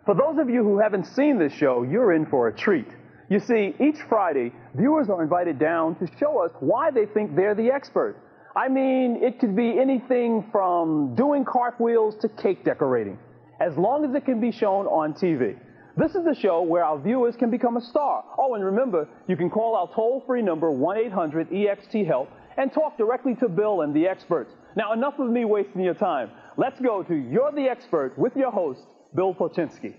For those of you who haven't seen this show, you're in for a treat. You see, each Friday, viewers are invited down to show us why they think they're the expert. I mean, it could be anything from doing cartwheels to cake decorating, as long as it can be shown on TV. This is the show where our viewers can become a star. Oh, and remember, you can call our toll-free number 1-800-EXT-HELP and talk directly to Bill and the experts. Now, enough of me wasting your time. Let's go to You're the Expert with your host, Bill Polchinski.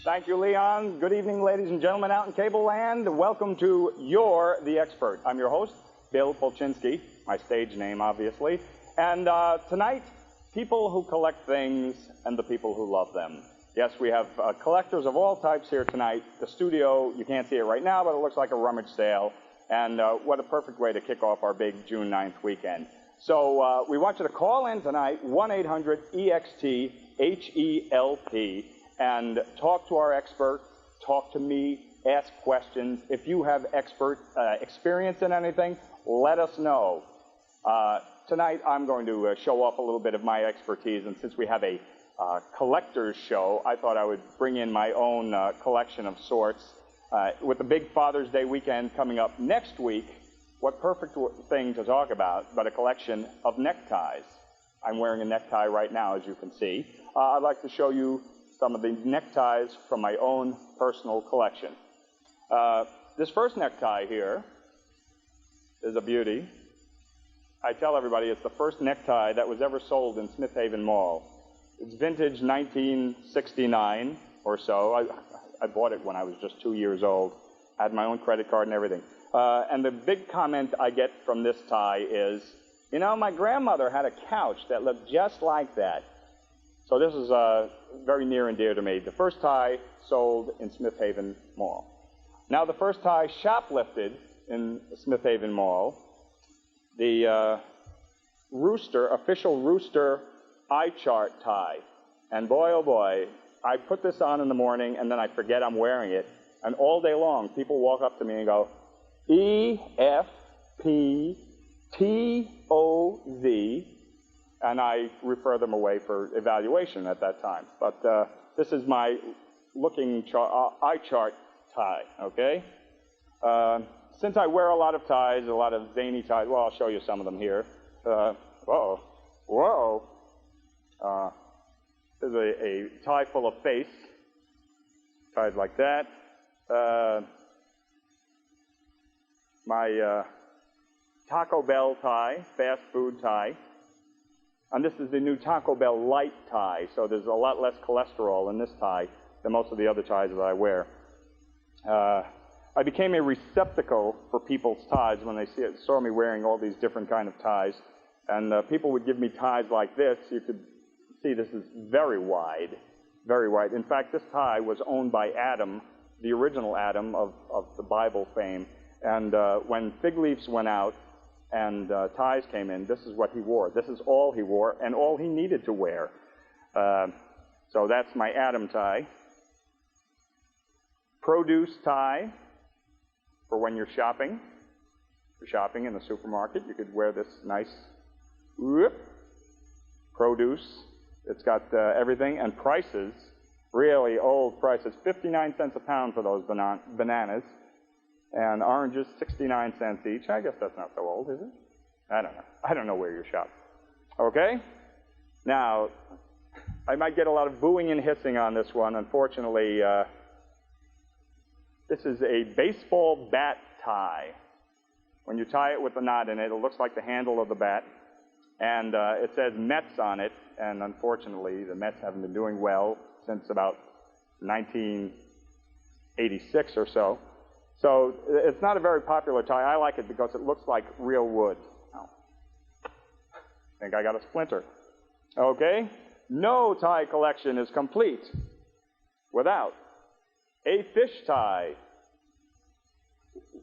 Thank you, Leon. Good evening, ladies and gentlemen out in cable land. Welcome to You're the Expert. I'm your host, Bill Polchinski, my stage name, obviously. And tonight, people who collect things and the people who love them. Yes, we have collectors of all types here tonight. The studio, you can't see it right now, but it looks like a rummage sale. And what a perfect way to kick off our big June 9th weekend. So we want you to call in tonight, 1-800-EXT-HELP. And talk to our expert, talk to me, ask questions. If you have expert experience in anything, let us know. Tonight, I'm going to show off a little bit of my expertise, and since we have a collector's show, I thought I would bring in my own collection of sorts. With the big Father's Day weekend coming up next week, what perfect thing to talk about but a collection of neckties. I'm wearing a necktie right now, as you can see. I'd like to show you some of the neckties from my own personal collection. This first necktie here is a beauty. I tell everybody it's the first necktie that was ever sold in Smith Haven Mall. It's vintage 1969 or so. I bought it when I was just 2 years old. I had my own credit card and everything. And the big comment I get from this tie is, you know, my grandmother had a couch that looked just like that. So this is very near and dear to me. The first tie sold in Smith Haven Mall. Now the first tie shoplifted in Smith Haven Mall, the official Rooster eye chart tie. And boy, oh boy, I put this on in the morning and then I forget I'm wearing it. And all day long, people walk up to me and go, EFPTOZ. And I refer them away for evaluation at that time. But this is my eye chart tie, okay? Since I wear a lot of ties, a lot of zany ties, well, I'll show you some of them here. Whoa. There's a tie full of face, tied like that. My Taco Bell tie, fast food tie. And this is the new Taco Bell light tie, so there's a lot less cholesterol in this tie than most of the other ties that I wear. I became a receptacle for people's ties when they saw me wearing all these different kind of ties. And people would give me ties like this. You could see this is very wide, very wide. In fact, this tie was owned by Adam, the original Adam of the Bible fame. And when fig leaves went out, and ties came in, this is what he wore. This is all he wore and all he needed to wear. So that's my Adam tie. Produce tie for when you're shopping. If you're shopping in the supermarket, you could wear this nice produce. It's got everything and prices, really old prices. 59 cents a pound for those bananas. And oranges, 69 cents each. I guess that's not so old, is it? I don't know. I don't know where you shop. Okay? Now, I might get a lot of booing and hissing on this one. Unfortunately, this is a baseball bat tie. When you tie it with a knot in it, it looks like the handle of the bat. And it says Mets on it. And unfortunately, the Mets haven't been doing well since about 1986 or so. So it's not a very popular tie. I like it because it looks like real wood. Oh. I think I got a splinter. Okay? No tie collection is complete without a fish tie.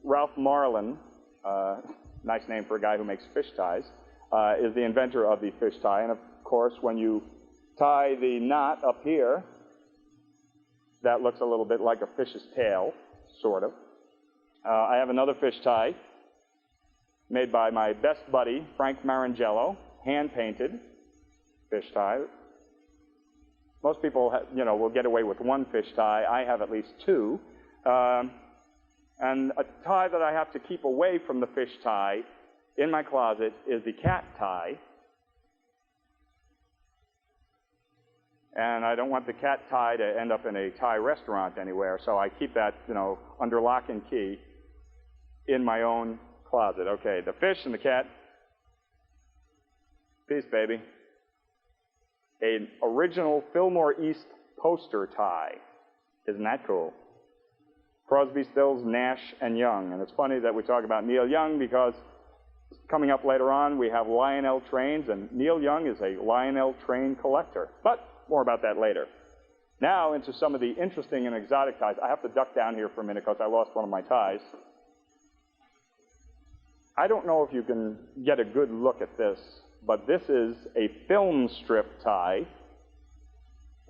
Ralph Marlin, nice name for a guy who makes fish ties, is the inventor of the fish tie. And of course, when you tie the knot up here, that looks a little bit like a fish's tail, sort of. I have another fish tie made by my best buddy, Frank Marangello, hand-painted fish tie. Most people, will get away with one fish tie. I have at least two. And a tie that I have to keep away from the fish tie in my closet is the cat tie. And I don't want the cat tie to end up in a Thai restaurant anywhere, so I keep that, under lock and key in my own closet. Okay, the fish and the cat. Peace, baby. An original Fillmore East poster tie. Isn't that cool? Crosby, Stills, Nash, and Young. And it's funny that we talk about Neil Young because coming up later on, we have Lionel trains, and Neil Young is a Lionel train collector. But more about that later. Now into some of the interesting and exotic ties. I have to duck down here for a minute because I lost one of my ties. I don't know if you can get a good look at this, but this is a film strip tie.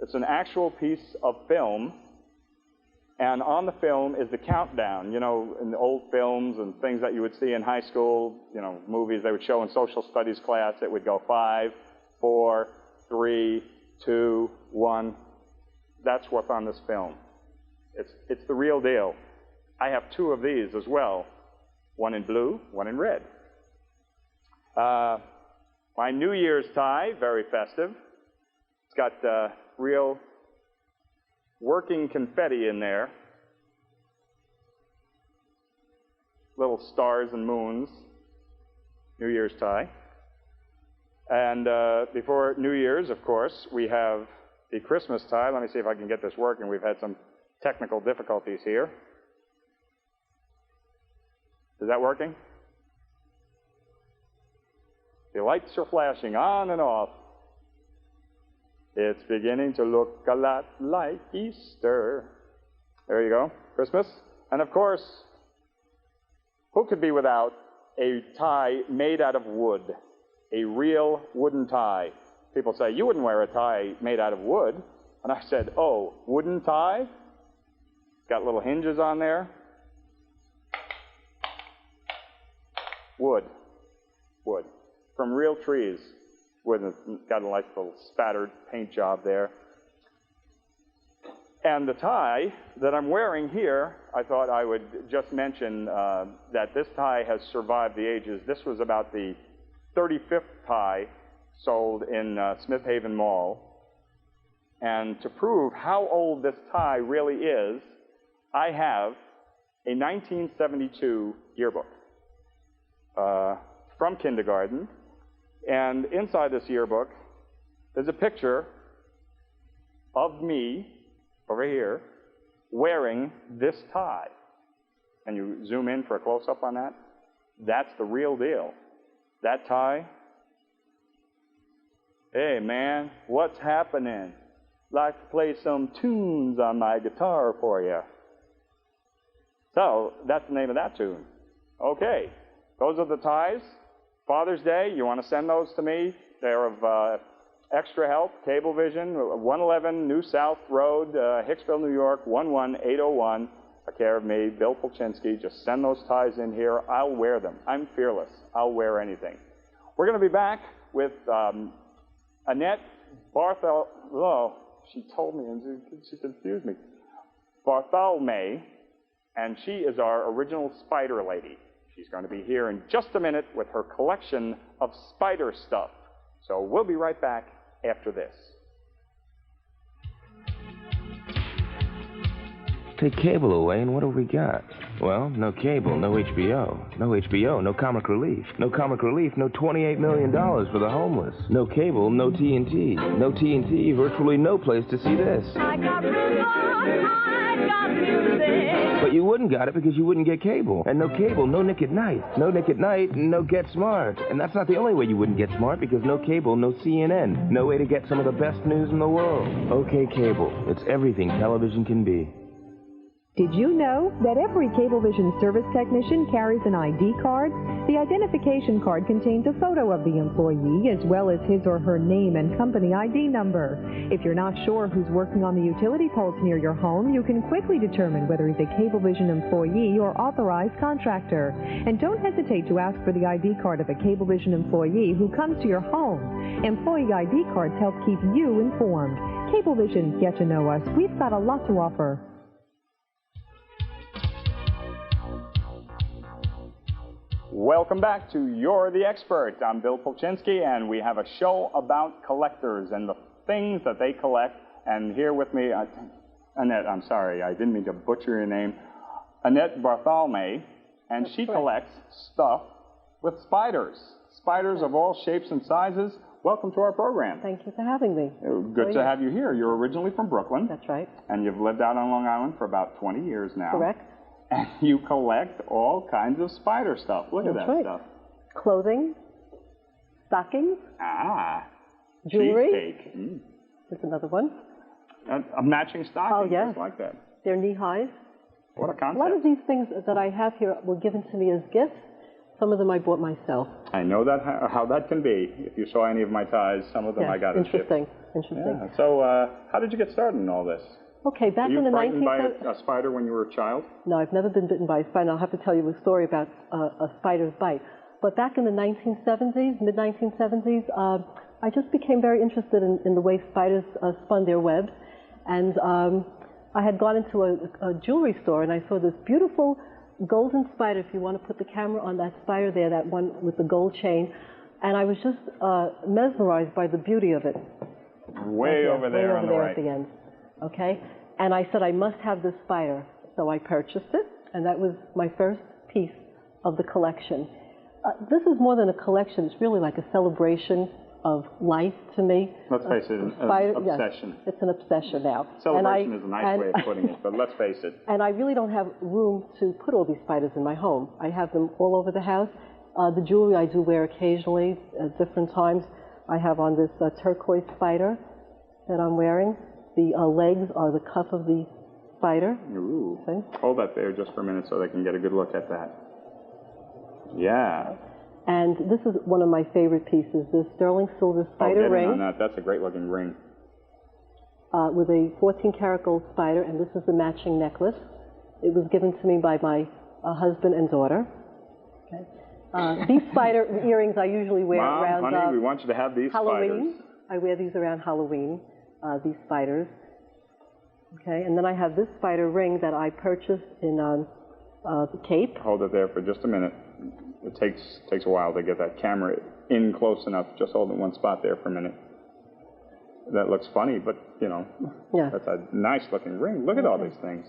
It's an actual piece of film, and on the film is the countdown. In the old films and things that you would see in high school, movies they would show in social studies class, it would go 5, 4, 3, 2, 1. That's what's on this film. It's the real deal. I have two of these as well. One in blue, one in red. My New Year's tie, very festive. It's got real working confetti in there. Little stars and moons. New Year's tie. And before New Year's, of course, we have the Christmas tie. Let me see if I can get this working. We've had some technical difficulties here. Is that working? The lights are flashing on and off. It's beginning to look a lot like Easter. There you go, Christmas. And of course, who could be without a tie made out of wood? A real wooden tie. People say, you wouldn't wear a tie made out of wood. And I said, oh, wooden tie? Got little hinges on there. Wood. From real trees. Wood. Got a nice little spattered paint job there. And the tie that I'm wearing here, I thought I would just mention that this tie has survived the ages. This was about the 35th tie sold in Smith Haven Mall. And to prove how old this tie really is, I have a 1972 yearbook from kindergarten. And inside this yearbook, there's a picture of me over here wearing this tie. And you zoom in for a close-up on that. That's the real deal. That tie. Hey, man, what's happening? Like to play some tunes on my guitar for you. So, that's the name of that tune. Okay, those are the ties. Father's Day, you want to send those to me? They're of extra help, Cablevision, 111 New South Road, Hicksville, New York, 11801. Take care of me, Bill Polchinski. Just send those ties in here. I'll wear them. I'm fearless. I'll wear anything. We're going to be back with Annette Barthalme. Oh, she told me and she confused me. Barthalme, and she is our original spider lady. She's going to be here in just a minute with her collection of spider stuff. So we'll be right back after this. Take cable away, and what have we got? Well, no cable, no HBO. No HBO, no comic relief. No comic relief, no $28 million for the homeless. No cable, no TNT. No TNT, virtually no place to see this. I got I got music. But you wouldn't got it because you wouldn't get cable. And no cable, no Nick at Night. No Nick at Night, no Get Smart. And that's not the only way you wouldn't get smart, because no cable, no CNN. No way to get some of the best news in the world. Okay, cable. It's everything television can be. Did you know that every Cablevision service technician carries an ID card? The identification card contains a photo of the employee as well as his or her name and company ID number. If you're not sure who's working on the utility poles near your home, you can quickly determine whether he's a Cablevision employee or authorized contractor. And don't hesitate to ask for the ID card of a Cablevision employee who comes to your home. Employee ID cards help keep you informed. Cablevision, get to know us. We've got a lot to offer. Welcome back to You're the Expert. I'm Bill Polchinski, and we have a show about collectors and the things that they collect. And here with me, Annette, I'm sorry, I didn't mean to butcher your name, Annette Barthalme, and That's she correct. collects stuff with spiders. Spiders of all shapes and sizes. Welcome to our program. Thank you for having me. Good to have you here. You're originally from Brooklyn. That's right. And you've lived out on Long Island for about 20 years now. Correct. And you collect all kinds of spider stuff. Look at That's that right. stuff. Clothing, stockings, Ah. jewelry. Cheesecake. Mm. There's another one. A matching stocking. Oh, yes. Just like that. They're knee-highs. What a A concept. lot of these things that I have here were given to me as gifts. Some of them I bought myself. I know that how that can be. If you saw any of my ties, some of them Yes, I got as gifts. interesting. Interesting. Yeah. So how did you get started in all this? Okay, back Were you in the frightened by 1970s. a spider when you were a child? No, I've never been bitten by a spider. I'll have to tell you a story about a spider's bite. But back in the 1970s, mid-1970s, I just became very interested in the way spiders spun their webs. And I had gone into a jewelry store, and I saw this beautiful golden spider, if you want to put the camera on that spider there, that one with the gold chain. And I was just mesmerized by the beauty of it. Way over there on the right. At the end. Okay? And I said, I must have this spider. So I purchased it, and that was my first piece of the collection. This is more than a collection. It's really like a celebration of life to me. Let's face it, an obsession. Yes, it's an obsession now. Celebration is a nice way of putting it, but let's face it. And I really don't have room to put all these spiders in my home. I have them all over the house. The jewelry I do wear occasionally at different times. I have on this turquoise spider that I'm wearing. The legs are the cuff of the spider. Ooh. See? Hold that there just for a minute so they can get a good look at that. Yeah. And this is one of my favorite pieces, this sterling silver spider ring. On that. That's a great looking ring. With a 14-karat gold spider, and this is the matching necklace. It was given to me by my husband and daughter. Okay. These spider earrings I usually wear Mom, around honey, we want you to have these Halloween. spiders. I wear these around Halloween, these spiders. Okay, and then I have this spider ring that I purchased in the Cape. Hold it there for just a minute. It takes a while to get that camera in close enough. Just hold it in one spot there for a minute. That looks funny, but, you know, Yeah. that's a nice-looking ring. Look at all these things.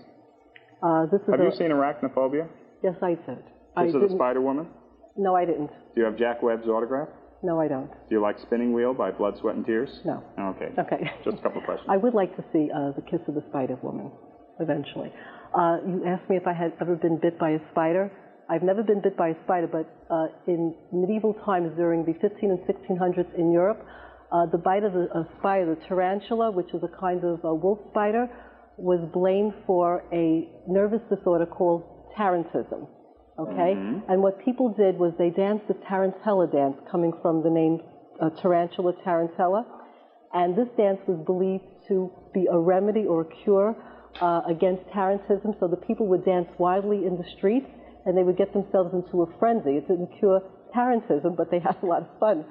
This is Have you seen Arachnophobia? Yes, I did. This is the Spider Woman? No, I didn't. Do you have Jack Webb's autograph? No, I don't. Do you like Spinning Wheel by Blood, Sweat, and Tears? No. Okay. Okay. Just a couple of questions. I would like to see The Kiss of the Spider Woman, eventually. You asked me if I had ever been bit by a spider. I've never been bit by a spider, but in medieval times during the 15 and 1600s in Europe, the bite of a spider, the tarantula, which is a kind of wolf spider, was blamed for a nervous disorder called tarantism. Okay? Mm-hmm. And what people did was they danced the tarantella dance, coming from the name tarantula, tarantella. And this dance was believed to be a remedy or a cure against tarantism. So the people would dance wildly in the streets, and they would get themselves into a frenzy. It didn't cure tarantism, but they had a lot of fun.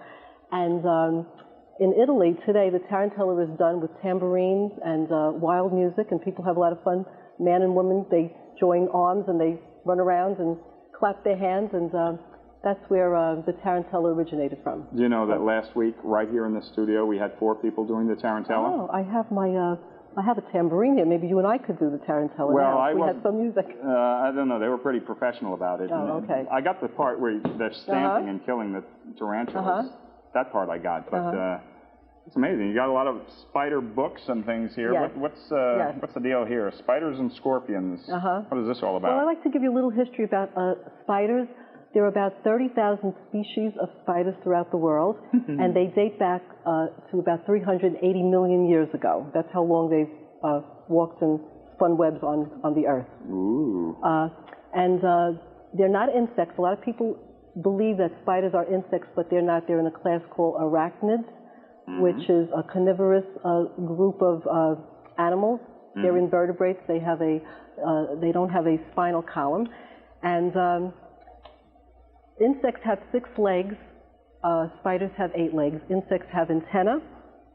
And in Italy today, the tarantella is done with tambourines and wild music, and people have a lot of fun. Man and woman, they join arms and they run around and clap their hands, and that's where the tarantella originated from. Do you know that last week, right here in the studio, we had 4 people doing the tarantella? Oh, I have a tambourine here. Maybe you and I could do the tarantella now. We had some music. I don't know. They were pretty professional about it. Oh, okay. I got the part where they're stamping and killing the tarantulas. That part I got, but it's amazing. You got a lot of spider books and things here. Yes. What's the deal here? Spiders and scorpions. What is this all about? Well, I'd like to give you a little history about spiders. There are about 30,000 species of spiders throughout the world, and they date back to about 380 million years ago. That's how long they've walked in spun webs on the earth. Ooh. And they're not insects. A lot of people believe that spiders are insects, but they're not. They're in a class called arachnids, which is a carnivorous group of animals. They're invertebrates. They have they don't have a spinal column, and insects have 6 legs. Spiders have 8 legs. Insects have antennae,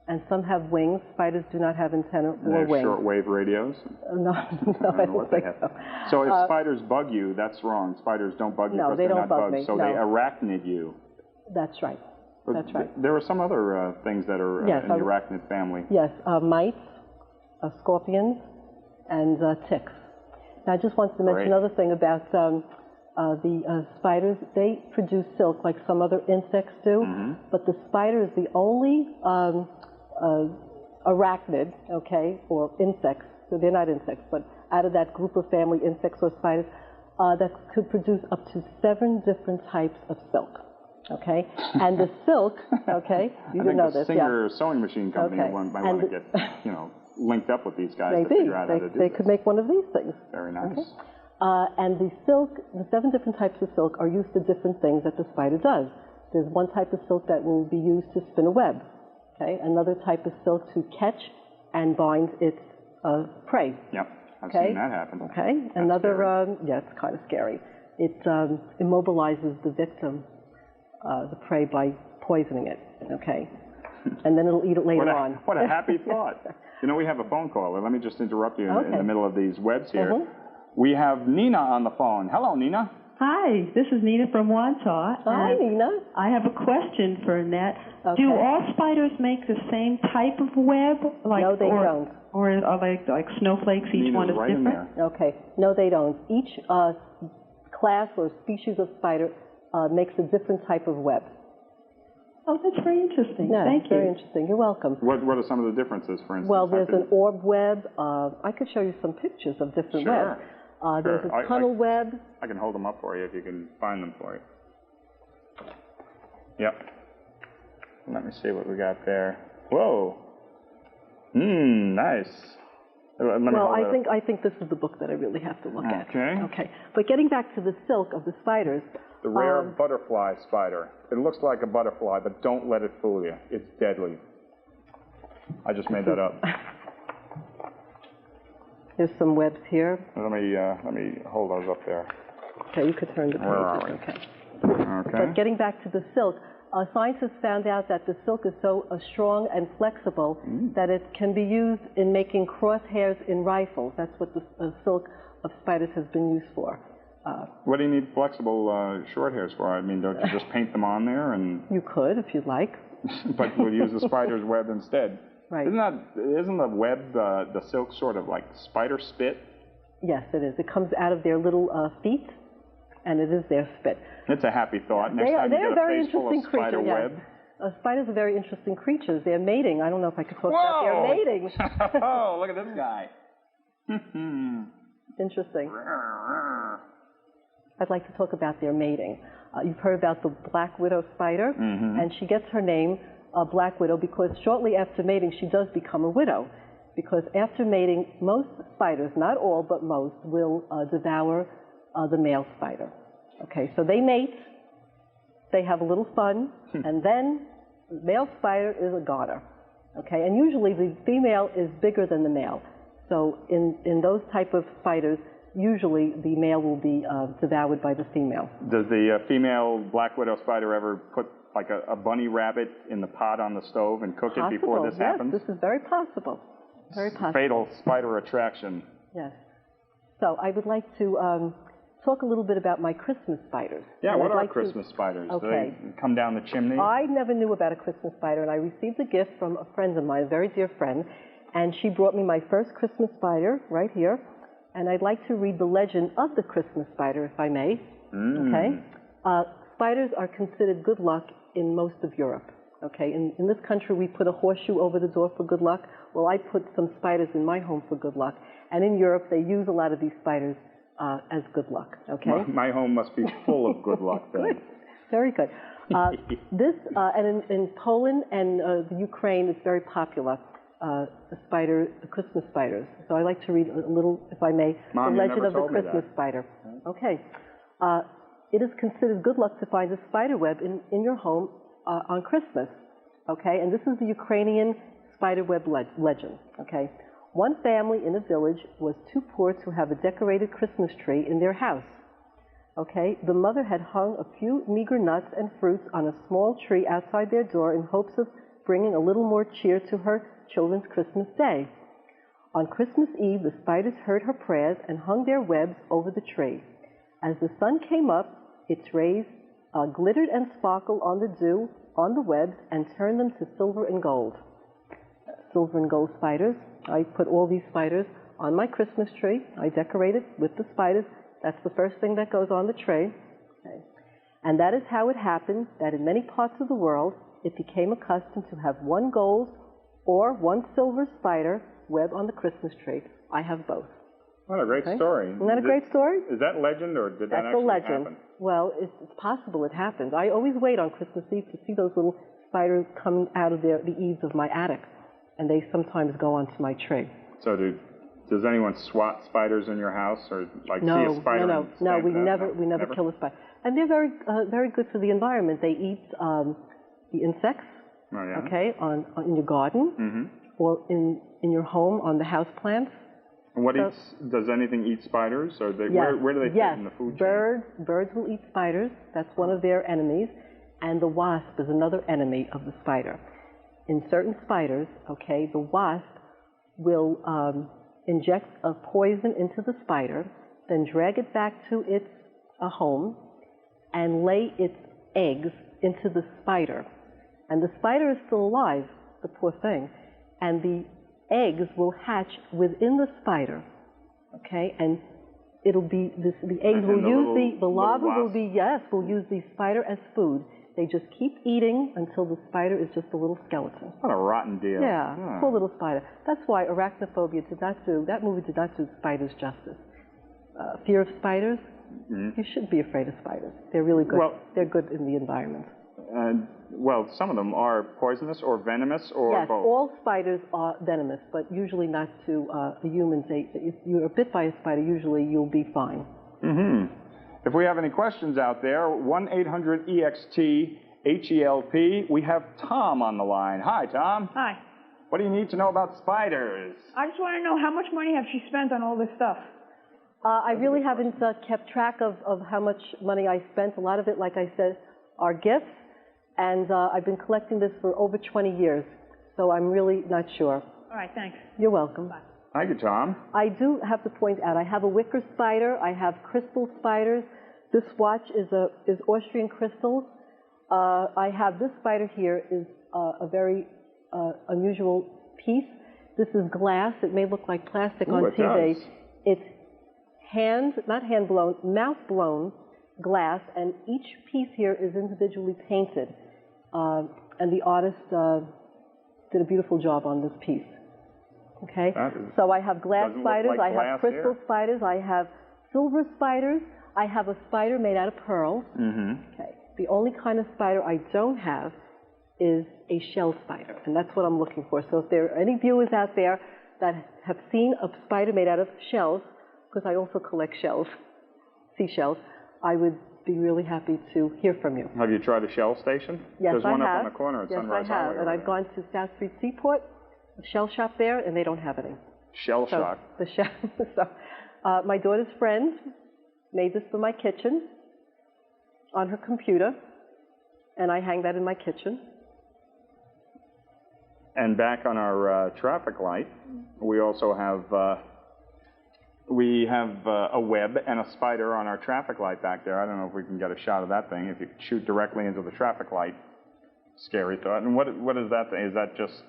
and some have wings. Spiders do not have antennae or wings. Shortwave radios? No, I don't think so. So if spiders bug you, that's wrong. Spiders don't bug you because they're not bugs. So they arachnid you. That's right. But that's right. There are some other things that are in the arachnid family. Yes, mites, scorpions, and ticks. Now, I just wanted to mention another thing about the spiders. They produce silk like some other insects do, but the spider is the only arachnid, okay, or insects, so they're not insects, but out of that group of family, insects or spiders, that could produce up to 7 different types of silk, okay? And the silk, okay, you didn't know this, I think the Singer sewing machine company might want to get, linked up with these guys to figure out how to do they could make one of these things. Very nice. Okay? And the silk, the 7 different types of silk are used to different things that the spider does. There's one type of silk that will be used to spin a web, okay? Another type of silk to catch and bind its prey. Yep, I've seen that happen. Okay, another, it's kind of scary. It immobilizes the victim, the prey, by poisoning it, okay? And then it'll eat it later on. What a happy thought. We have a phone caller. Let me just interrupt you in the middle of these webs here. We have Nina on the phone. Hello, Nina. Hi, this is Nina from Wantaw. Hi, Nina. I have a question for Annette. Okay. Do all spiders make the same type of web? No, they don't. Or are they like snowflakes? Each Nina's one is right different? In there. Okay. No, they don't. Each class or species of spider makes a different type of web. Oh, that's very interesting. Yeah, Thank you. Very interesting. You're welcome. What are some of the differences, for instance? Well, there's an orb web. I could show you some pictures of different webs. There's a tunnel web. I can hold them up for you if you can find them for you. Yep. Let me see what we got there. Whoa. Nice. I think this is the book that I really have to look at. Okay. But getting back to the silk of the spiders. The rare butterfly spider. It looks like a butterfly, but don't let it fool you. It's deadly. I just made that up. There's some webs here. Let me hold those up there. Okay, you could turn the pages. Where are we? Okay. But getting back to the silk, scientists found out that the silk is so strong and flexible that it can be used in making crosshairs in rifles. That's what the silk of spiders has been used for. What do you need flexible short hairs for? I mean, don't you just paint them on there and? You could, if you'd like. But we'll use the spider's web instead. Right. Isn't the web, the silk, sort of like spider spit? Yes, it is. It comes out of their little feet, and it is their spit. It's a happy thought. Next They're time you get a very face full of interesting spider creatures. web. Spiders are very interesting creatures. They're mating. I don't know if I could talk about their mating. Oh, look at this guy. Interesting. I'd like to talk about their mating. You've heard about the black widow spider, and she gets her name, Black Widow, because shortly after mating, she does become a widow. Because after mating, most spiders, not all, but most, will devour the male spider. Okay, so they mate, they have a little fun, and then the male spider is a goner. Okay, and usually the female is bigger than the male. So in those type of spiders, usually the male will be devoured by the female. Does the female black widow spider ever put like a bunny rabbit in the pot on the stove and cook it before this happens? Yes, this is very possible. Very possible. Fatal spider attraction. Yes. So I would like to talk a little bit about my Christmas spiders. Yeah, what are Christmas spiders? Okay. Do they come down the chimney? I never knew about a Christmas spider, and I received a gift from a friend of mine, a very dear friend, and she brought me my first Christmas spider right here. And I'd like to read the legend of the Christmas spider, if I may. Okay? Spiders are considered good luck in most of Europe. Okay? In this country, we put a horseshoe over the door for good luck. Well, I put some spiders in my home for good luck. And in Europe, they use a lot of these spiders as good luck. Okay? My home must be full of good luck then. Good. Very good. And in Poland and the Ukraine, it's very popular. the Christmas spiders. So I like to read a little, if I may, Mom, the legend of the told me Christmas that. spider. Okay. It is considered good luck to find a spider web in your home on Christmas. Okay, and this is the Ukrainian spider web legend. Okay, one family in a village was too poor to have a decorated Christmas tree in their house. Okay, the mother had hung a few meager nuts and fruits on a small tree outside their door in hopes of bringing a little more cheer to her children's Christmas day. On Christmas Eve, the spiders heard her prayers and hung their webs over the tree. As the sun came up, its rays glittered and sparkled on the dew on the webs and turned them to silver and gold. Silver and gold spiders. I put all these spiders on my Christmas tree. I decorate it with the spiders. That's the first thing that goes on the tree. Okay. And that is how it happened that in many parts of the world, it became accustomed to have one gold or one silver spider web on the Christmas tree. I have both. What a great story. Isn't that a great story? Is that legend, or did that That's actually a legend. happen? Well, it's possible it happened. I always wait on Christmas Eve to see those little spiders coming out of the eaves of my attic, and they sometimes go onto my tree. So does anyone swat spiders in your house, or like see a spider? No. We never kill a spider, and they're very good for the environment. They eat the insects. Oh, yeah. Okay, in your garden or in your home on the house plants. And does anything eat spiders? Or where do they fit in the food chain? Birds will eat spiders. That's one of their enemies. And the wasp is another enemy of the spider. In certain spiders, okay, the wasp will inject a poison into the spider, then drag it back to its home and lay its eggs into the spider. And the spider is still alive, the poor thing. And the eggs will hatch within the spider, okay, and it'll be the eggs will use the larvae will use the spider as food. They just keep eating until the spider is just a little skeleton. What a rotten deal. Yeah, poor little spider. That's why Arachnophobia that movie did not do spiders justice. Fear of spiders, you shouldn't be afraid of spiders. They're really good. Well, they're good in the environment. Well, some of them are poisonous or venomous or yes, both. all spiders are venomous, but usually not to the humans. If you're bit by a spider, usually you'll be fine. If we have any questions out there, 1-800-EXT-HELP. We have Tom on the line. Hi, Tom. Hi. What do you need to know about spiders? I just want to know, how much money have she spent on all this stuff? I really haven't kept track of how much money I spent. A lot of it, like I said, are gifts. And I've been collecting this for over 20 years, so I'm really not sure. All right, thanks. You're welcome. Bye. Thank you, Tom. I do have to point out, I have a wicker spider. I have crystal spiders. This watch is Austrian crystals. I have this spider here is a very unusual piece. This is glass. It may look like plastic on TV. Does. It's not hand blown, mouth blown glass, and each piece here is individually painted. And the artist did a beautiful job on this piece. Okay, so I have glass spiders, I have crystal spiders, I have silver spiders, I have a spider made out of pearls. Okay, the only kind of spider I don't have is a shell spider, and that's what I'm looking for. So if there are any viewers out there that have seen a spider made out of shells, because I also collect shells, seashells, I would be really happy to hear from you. Have you tried a shell station? Yes, There's one up on the corner at Sunrise Highway. Yes, I have, and I've gone to South Street Seaport, a shell shop there, and they don't have any. Shell shock. The shell. So, my daughter's friend made this for my kitchen on her computer, and I hang that in my kitchen. And back on our traffic light, we also have a web and a spider on our traffic light back there. I don't know if we can get a shot of that thing. If you could shoot directly into the traffic light, scary thought. And what is that thing? Is that just?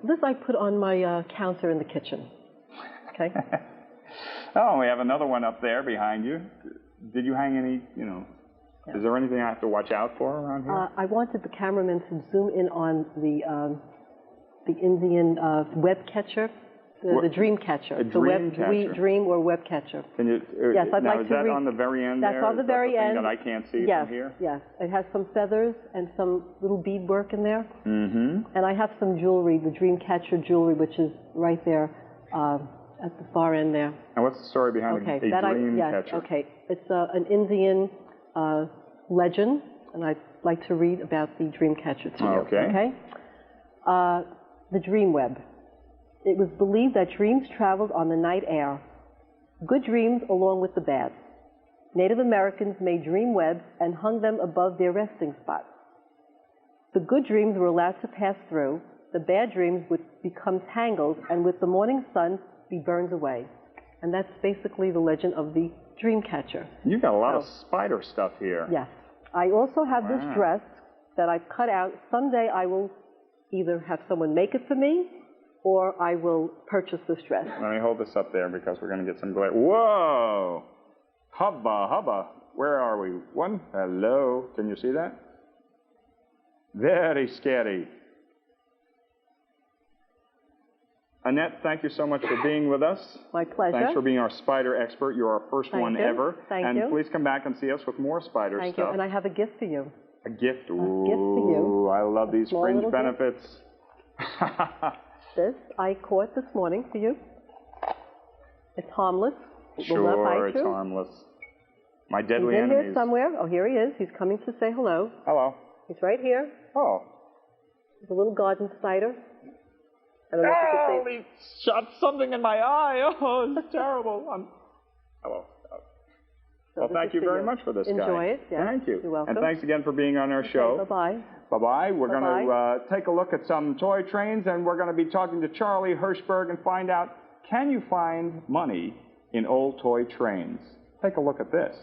This I put on my counter in the kitchen. Okay. Oh, we have another one up there behind you. Did you hang any? Yeah. Is there anything I have to watch out for around here? I wanted the cameraman to zoom in on the Indian web catcher. The dream catcher. A dream catcher. Dream or web catcher. Can you? Yes, I'd now, like is to that read. on the very end That's there? on the Is that very the thing end. that I can't see Yes, from here? yes. It has some feathers and some little beadwork in there. Mm-hmm. And I have some jewelry, the dream catcher jewelry, which is right there at the far end there. And what's the story behind a dream catcher? Okay, it's an Indian legend, and I'd like to read about the dream catcher to you. Okay. The dream web. It was believed that dreams traveled on the night air. Good dreams along with the bad. Native Americans made dream webs and hung them above their resting spots. The good dreams were allowed to pass through. The bad dreams would become tangled and with the morning sun be burned away. And that's basically the legend of the dream catcher. You've got a lot of spider stuff here. Yes. I also have this dress that I've cut out. Someday I will either have someone make it for me or I will purchase this dress. Let me hold this up there because we're going to get some glare. Whoa! Hubba, hubba. Where are we? One? Hello. Can you see that? Very scary. Annette, thank you so much for being with us. My pleasure. Thanks for being our spider expert. You're our first one ever. Thank you. And please come back and see us with more spider Thank stuff. you. And I have a gift for you. A gift? A gift for you. I love these fringe little benefits. This I caught this morning for you. It's harmless. Sure, it's harmless. My deadly He's in enemies. here somewhere. Oh, here he is. He's coming to say hello. Hello. He's right here. Oh. He's a little garden spider. I don't know if you can see. He shot something in my eye. Oh, it's terrible. Hello. So well, thank you very much for this, guy. Enjoy it. Yeah. Thank you. You're welcome. And thanks again for being on our show. Bye-bye. Bye-bye. We're going to take a look at some toy trains, and we're going to be talking to Charlie Hirschberg and find out, can you find money in old toy trains? Take a look at this.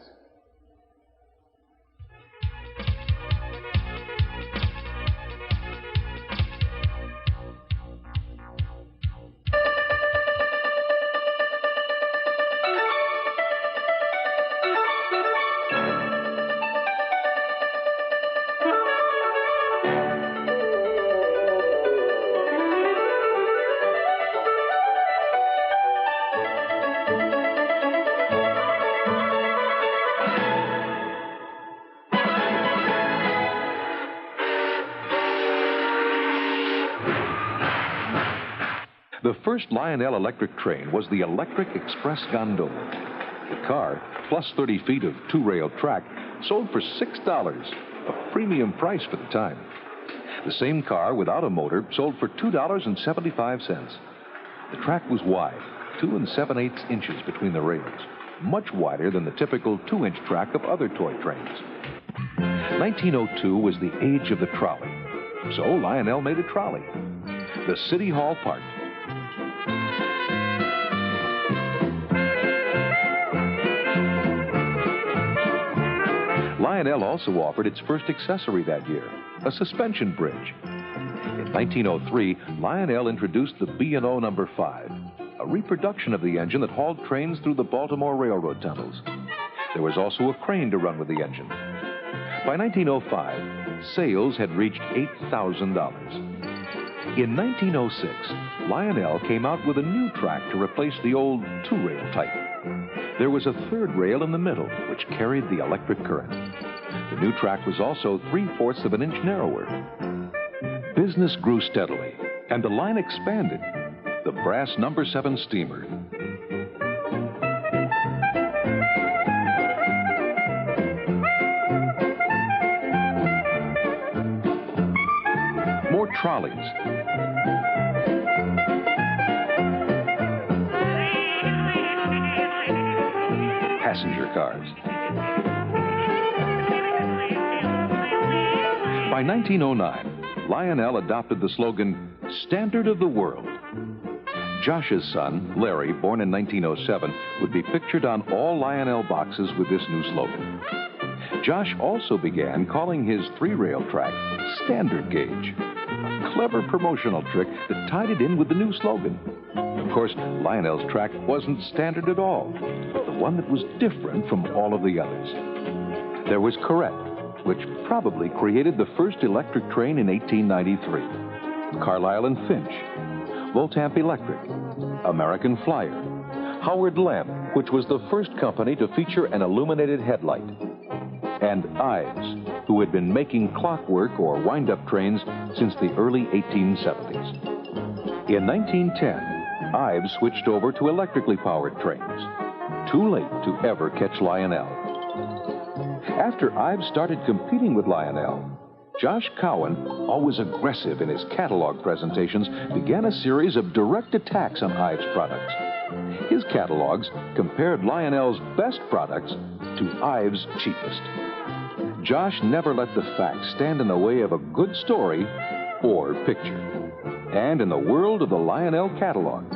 The first Lionel electric train was the Electric Express Gondola. The car, plus 30 feet of two-rail track, sold for $6, a premium price for the time. The same car without a motor sold for $2.75. The track was wide, 2 7/8 inches between the rails, much wider than the typical 2-inch track of other toy trains. 1902 was the age of the trolley, so Lionel made a trolley. The City Hall Park. Lionel also offered its first accessory that year, a suspension bridge. In 1903, Lionel introduced the B&O No. 5, a reproduction of the engine that hauled trains through the Baltimore Railroad tunnels. There was also a crane to run with the engine. By 1905, sales had reached $8,000. In 1906, Lionel came out with a new track to replace the old two-rail type. There was a third rail in the middle, which carried the electric current. The new track was also 3/4 of an inch narrower. Business grew steadily, and the line expanded. The brass No. 7 steamer. More trolleys. Passenger cars. By 1909, Lionel adopted the slogan, "Standard of the World." Josh's son, Larry, born in 1907, would be pictured on all Lionel boxes with this new slogan. Josh also began calling his 3-rail track Standard Gauge, a clever promotional trick that tied it in with the new slogan. Of course, Lionel's track wasn't standard at all, but the one that was different from all of the others. There was Corette, which probably created the first electric train in 1893. Carlisle and Finch. Voltamp Electric, American Flyer, Howard Lamp, which was the first company to feature an illuminated headlight, and Ives, who had been making clockwork or wind-up trains since the early 1870s. In 1910, Ives switched over to electrically powered trains. Too late to ever catch Lionel. After Ives started competing with Lionel, Josh Cowan, always aggressive in his catalog presentations, began a series of direct attacks on Ives products. His catalogs compared Lionel's best products to Ives' cheapest. Josh never let the facts stand in the way of a good story or picture. And in the world of the Lionel catalog,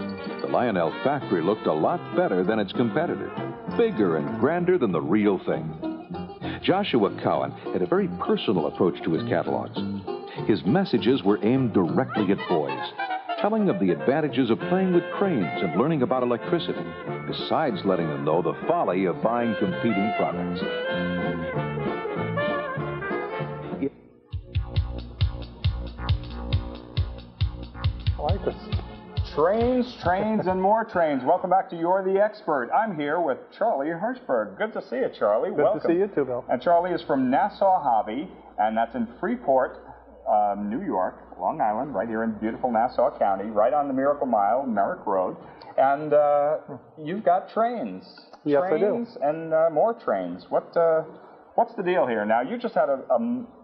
the Lionel factory looked a lot better than its competitor, bigger and grander than the real thing. Joshua Cowan had a very personal approach to his catalogs. His messages were aimed directly at boys, telling of the advantages of playing with cranes and learning about electricity, besides letting them know the folly of buying competing products. I like this. Trains, trains, and more trains. Welcome back to You're the Expert. I'm here with Charlie Hirschberg. Good to see you, Charlie. Good to see you too, Bill. And Charlie is from Nassau Hobby, and that's in Freeport, New York, Long Island, right here in beautiful Nassau County, right on the Miracle Mile, Merrick Road. And you've got trains. Yes, I do. Trains and more trains. What's the deal here? Now, you just had a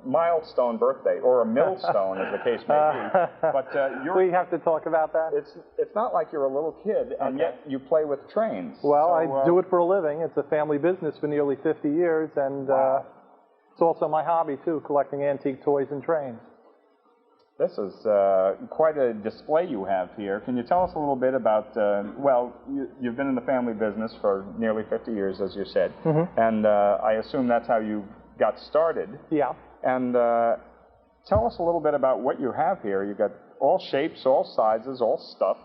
milestone birthday, or a millstone, as the case may be. But we have to talk about that? It's not like you're a little kid, and yet you play with trains. Well, I do it for a living. It's a family business for nearly 50 years, and it's also my hobby, too, collecting antique toys and trains. This is quite a display you have here. Can you tell us a little bit about, you've been in the family business for nearly 50 years, as you said, and I assume that's how you got started. Yeah. And tell us a little bit about what you have here. You've got all shapes, all sizes, all stuff.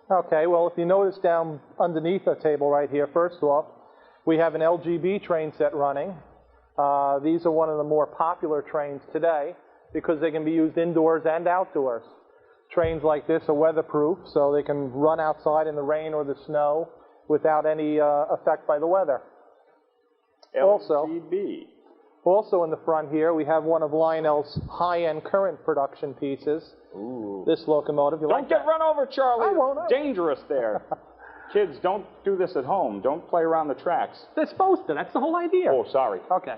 Okay, well, if you notice down underneath the table right here, first off, we have an LGB train set running. These are one of the more popular trains today, because they can be used indoors and outdoors. Trains like this are weatherproof, so they can run outside in the rain or the snow without any effect by the weather. LGB. Also in the front here, we have one of Lionel's high-end current production pieces. Ooh. This locomotive. Don't get run over, Charlie. I won't. Dangerous there. Kids, don't do this at home. Don't play around the tracks. They're supposed to. That's the whole idea. Oh, sorry. Okay.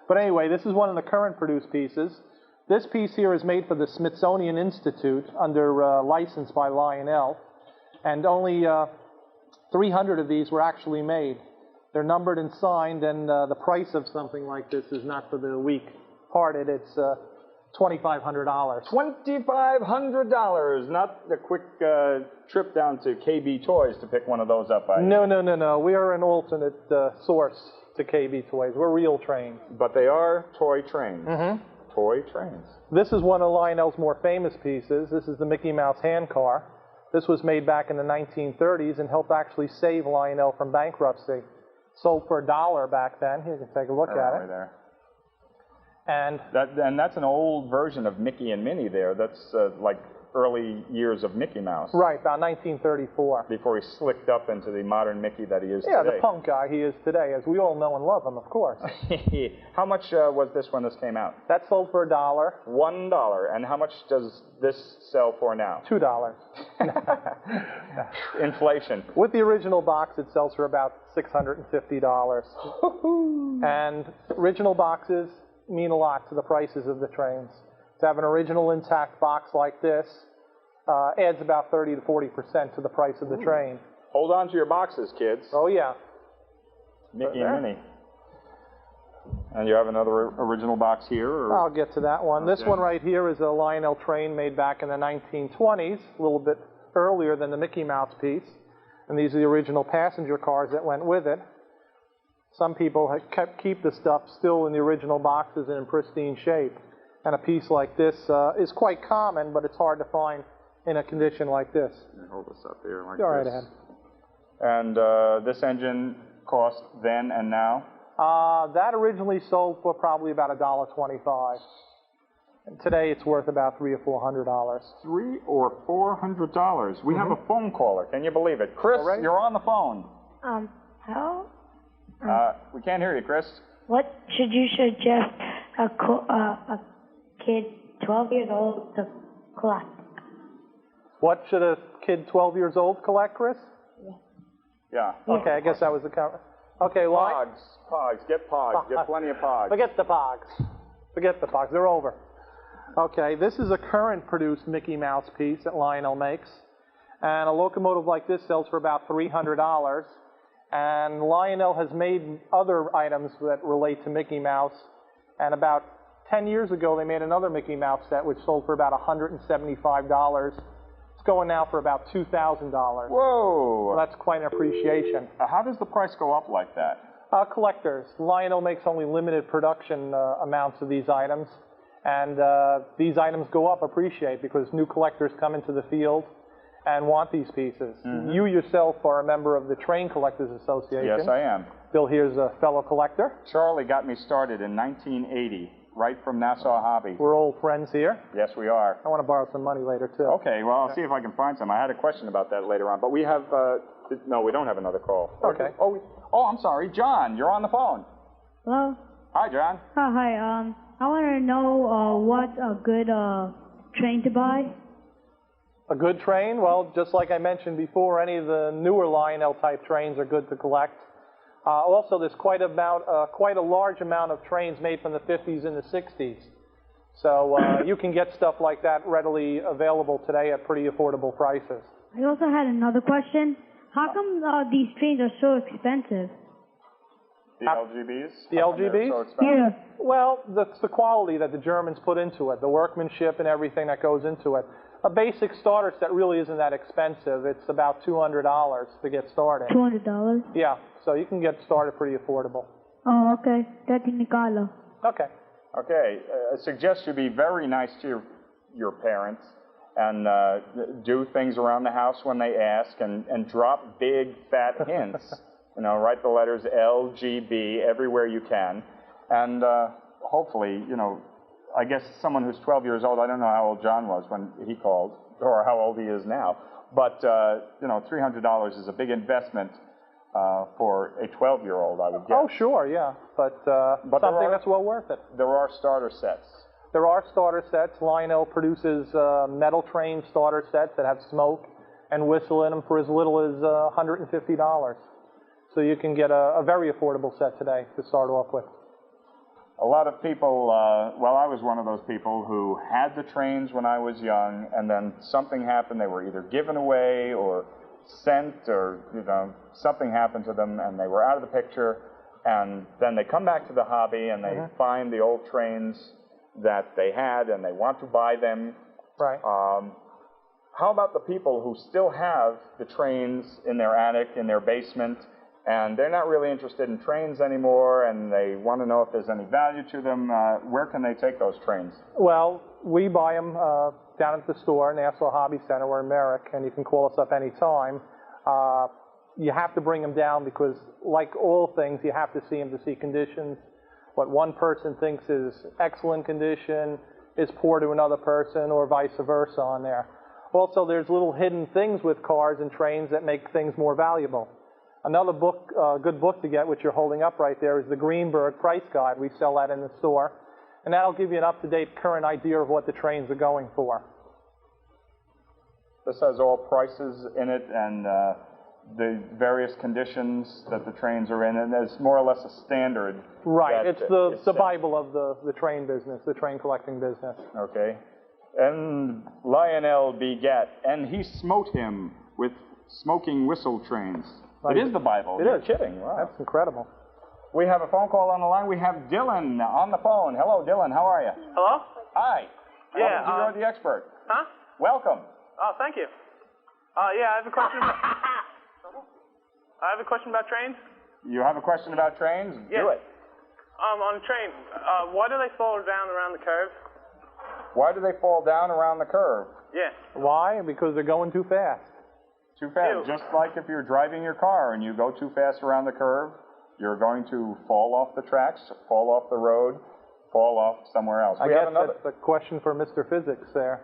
But anyway, this is one of the current produced pieces. This piece here is made for the Smithsonian Institute under license by Lionel, and only 300 of these were actually made. They're numbered and signed, and the price of something like this is not for the weak-hearted. It's $2,500. $2,500, not the quick trip down to KB Toys to pick one of those up. No. We are an alternate source to KB Toys. We're real trains. But they are toy trains. Toy trains. This is one of Lionel's more famous pieces. This is the Mickey Mouse hand car. This was made back in the 1930s and helped actually save Lionel from bankruptcy. Sold for $1 back then. You can take a look at it. There. And that's an old version of Mickey and Minnie there. That's like early years of Mickey Mouse. Right, about 1934. Before he slicked up into the modern Mickey that he is today. Yeah, the punk guy he is today, as we all know and love him, of course. How much was this when this came out? That sold for $1. $1. And how much does this sell for now? $2. Inflation. With the original box, it sells for about $650. And original boxes mean a lot to the prices of the trains. To have an original intact box like this adds about 30 to 40% to the price of the train. Hold on to your boxes, kids. Oh, yeah. Mickey and Minnie. And you have another original box here? Or? I'll get to that one. Okay. This one right here is a Lionel train made back in the 1920s, a little bit earlier than the Mickey Mouse piece. And these are the original passenger cars that went with it. Some people keep the stuff still in the original boxes and in pristine shape. And a piece like this is quite common, but it's hard to find in a condition like this. Hold this up here like Go this. right ahead. And this engine cost then and now? That originally sold for probably about $1.25. And today it's worth about $300 or $400. $300 or $400. We have a phone caller. Can you believe it? Chris, you're on the phone. Hello? We can't hear you, Chris. What should you suggest a kid 12 years old to collect? What should a kid 12 years old collect, Chris? Yeah. Okay, I guess that was the cover. Okay, Pogs. Get Pogs. Get plenty of Pogs. Forget the Pogs. Forget the Pogs. They're over. Okay, this is a current produced Mickey Mouse piece that Lionel makes. And a locomotive like this sells for about $300. And Lionel has made other items that relate to Mickey Mouse. And about 10 years ago, they made another Mickey Mouse set, which sold for about $175. It's going now for about $2,000. Whoa! Well, that's quite an appreciation. How does the price go up like that? Collectors. Lionel makes only limited production amounts of these items. And these items go up, appreciate, because new collectors come into the field and want these pieces. You yourself are a member of the Train Collectors Association. Yes, I am. Bill here's a fellow collector. Charlie got me started in 1980, right from Nassau Hobby. We're old friends here. Yes, we are. I want to borrow some money later, too. Okay, well, I'll see if I can find some. I had a question about that later on, but we have, no, we don't have another call. Okay. Oh, I'm sorry. John, you're on the phone. Hello? Hi, John. Hi, I want to know what a good train to buy. A good train? Well, just like I mentioned before, any of the newer Lionel type trains are good to collect. Also, there's quite a large amount of trains made from the 50s and the 60s. So you can get stuff like that readily available today at pretty affordable prices. I also had another question. How come these trains are so expensive? The LGBs? The LGBs? So expensive? Yeah. Well, that's the quality that the Germans put into it, the workmanship and everything that goes into it. A basic starter set really isn't that expensive. It's about $200 to get started. $200? Yeah, so you can get started pretty affordable. Oh, okay. Technicalo. Okay. Okay. I suggest you be very nice to your parents and do things around the house when they ask and drop big, fat hints. You know, write the letters LGB everywhere you can. And hopefully, you know, I guess someone who's 12 years old, I don't know how old John was when he called, or how old he is now, but, you know, $300 is a big investment for a 12-year-old, I would guess. Oh, sure, yeah, but something that's well worth it. There are starter sets. There are starter sets. Lionel produces metal train starter sets that have smoke and whistle in them for as little as $150. So you can get a very affordable set today to start off with. A lot of people, well, I was one of those people who had the trains when I was young, and then something happened. They were either given away or sent, or, you know, something happened to them, and they were out of the picture. And then they come back to the hobby, and they find the old trains that they had, and they want to buy them. Right. How about the people who still have the trains in their attic, in their basement, and they're not really interested in trains anymore, and they want to know if there's any value to them? Where can they take those trains? Well, we buy them down at the store, Nassau Hobby Center. We're in Merrick, and you can call us up any time. You have to bring them down because, like all things, you have to see them to see conditions. What one person thinks is excellent condition is poor to another person, or vice versa on there. Also, there's little hidden things with cars and trains that make things more valuable. Another book, good book to get, which you're holding up right there, is the Greenberg Price Guide. We sell that in the store. And that'll give you an up-to-date current idea of what the trains are going for. This has all prices in it and the various conditions that the trains are in, and it's more or less a standard. Right, it's the Bible of the train business, the train collecting business. Okay. And Lionel begat, and he smote him with smoking whistle trains. It is the Bible. It You're is. kidding. Wow. That's incredible. We have a phone call on the line. We have Dylan on the phone. Hello, Dylan. How are you? Hello? Hi. Yeah. You're the expert. Huh? Welcome. Oh, thank you. Yeah, I have a question. I have a question about trains. You have a question about trains? Yeah. Do it. On a train, why do they fall down around the curve? Why do they fall down around the curve? Yeah. Why? Because they're going too fast. Too fast. Just like if you're driving your car and you go too fast around the curve, you're going to fall off the tracks, fall off the road. fall off somewhere else. I guess that's a question for Mr. Physics there.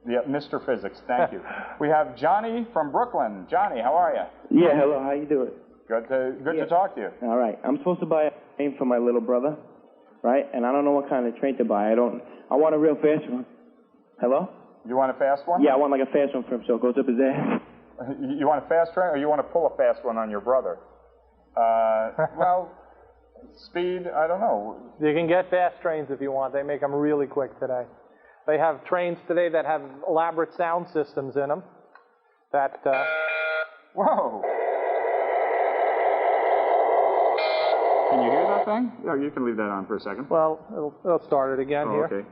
Yeah, Mr. Physics, thank you. We have Johnny from Brooklyn. Johnny, how are you? Yeah, hello, how you doing? Good to talk to you. All right, I'm supposed to buy a train for my little brother, right? And I don't know what kind of train to buy. I want a real fast one. Hello? You want a fast one? Yeah, I want like a fast one for him so it goes up his ass. You want a fast train, or you want to pull a fast one on your brother? Well, speed, I don't know. You can get fast trains if you want. They make them really quick today. They have trains today that have elaborate sound systems in them. That. Whoa! Can you hear that thing? Oh, you can leave that on for a second. Well, it'll start it again here. Okay.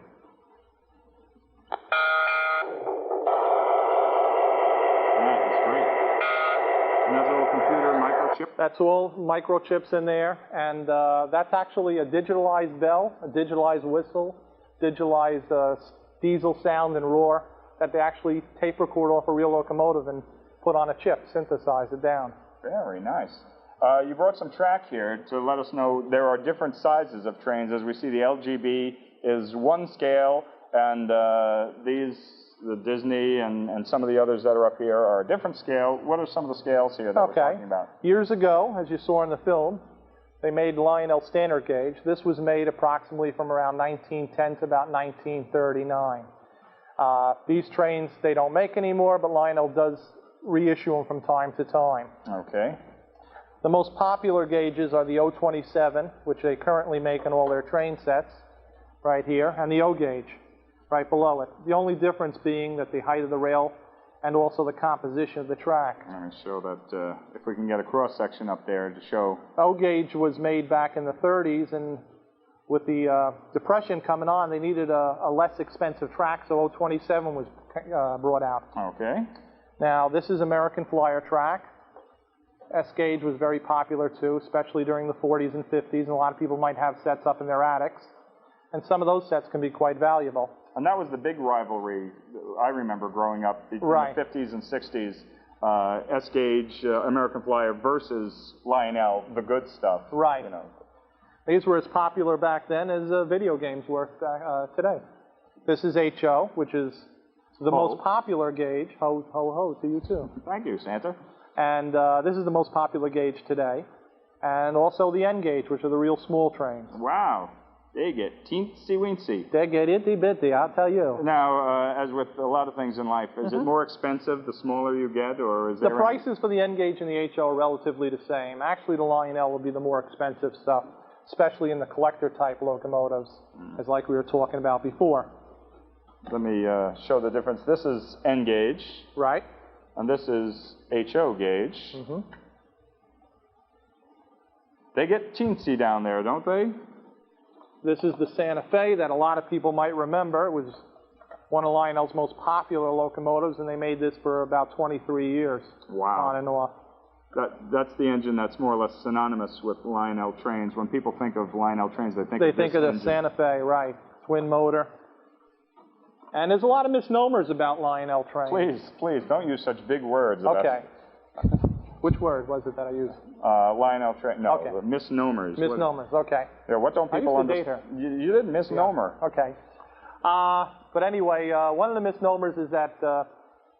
That's all microchips in there, and that's actually a digitalized bell, a digitalized whistle, digitalized diesel sound and roar that they actually tape record off a real locomotive and put on a chip, synthesize it down. Very nice. You brought some track here to let us know there are different sizes of trains. As we see, the LGB is one scale, and the Disney and some of the others that are up here are a different scale. What are some of the scales here that we're talking about? Years ago, as you saw in the film, they made Lionel standard gauge. This was made approximately from around 1910 to about 1939. These trains they don't make anymore, but Lionel does reissue them from time to time. Okay. The most popular gauges are the O27, which they currently make in all their train sets, right here, and the O gauge, right below it. The only difference being that the height of the rail and also the composition of the track. I'm going to show that if we can get a cross-section up there to show. O gauge was made back in the 30s, and with the Depression coming on, they needed a less expensive track, so O27 was brought out. Okay. Now, this is American Flyer track. S gauge was very popular too, especially during the 40s and 50s, and a lot of people might have sets up in their attics. And some of those sets can be quite valuable. And that was the big rivalry I remember growing up in the 50s and 60s. S-gauge, American Flyer versus Lionel, the good stuff. Right. You know. These were as popular back then as video games were today. This is HO, which is the most popular gauge. Ho, ho, ho to you too. Thank you, Santa. And this is the most popular gauge today. And also the N gauge, which are the real small trains. Wow. They get teensy-weensy. They get itty-bitty, I'll tell you. Now, as with a lot of things in life, is it more expensive the smaller you get, or is there... The prices for the N gauge and the HO are relatively the same. Actually, the Lionel will be the more expensive stuff, especially in the collector-type locomotives, as like we were talking about before. Let me show the difference. This is N gauge. Right. And this is HO gauge. Mm-hmm. They get teensy down there, don't they? This is the Santa Fe that a lot of people might remember. It was one of Lionel's most popular locomotives, and they made this for about 23 years. Wow. On and off. That's the engine that's more or less synonymous with Lionel trains. When people think of Lionel trains, they think of the engine. Santa Fe, right. Twin motor. And there's a lot of misnomers about Lionel trains. Please, don't use such big words. Okay. Which word was it that I used? Lionel train. No, okay. Misnomers. Misnomers, okay. Yeah, what don't people understand? You didn't misnomer. Yeah. Okay. But anyway, one of the misnomers is that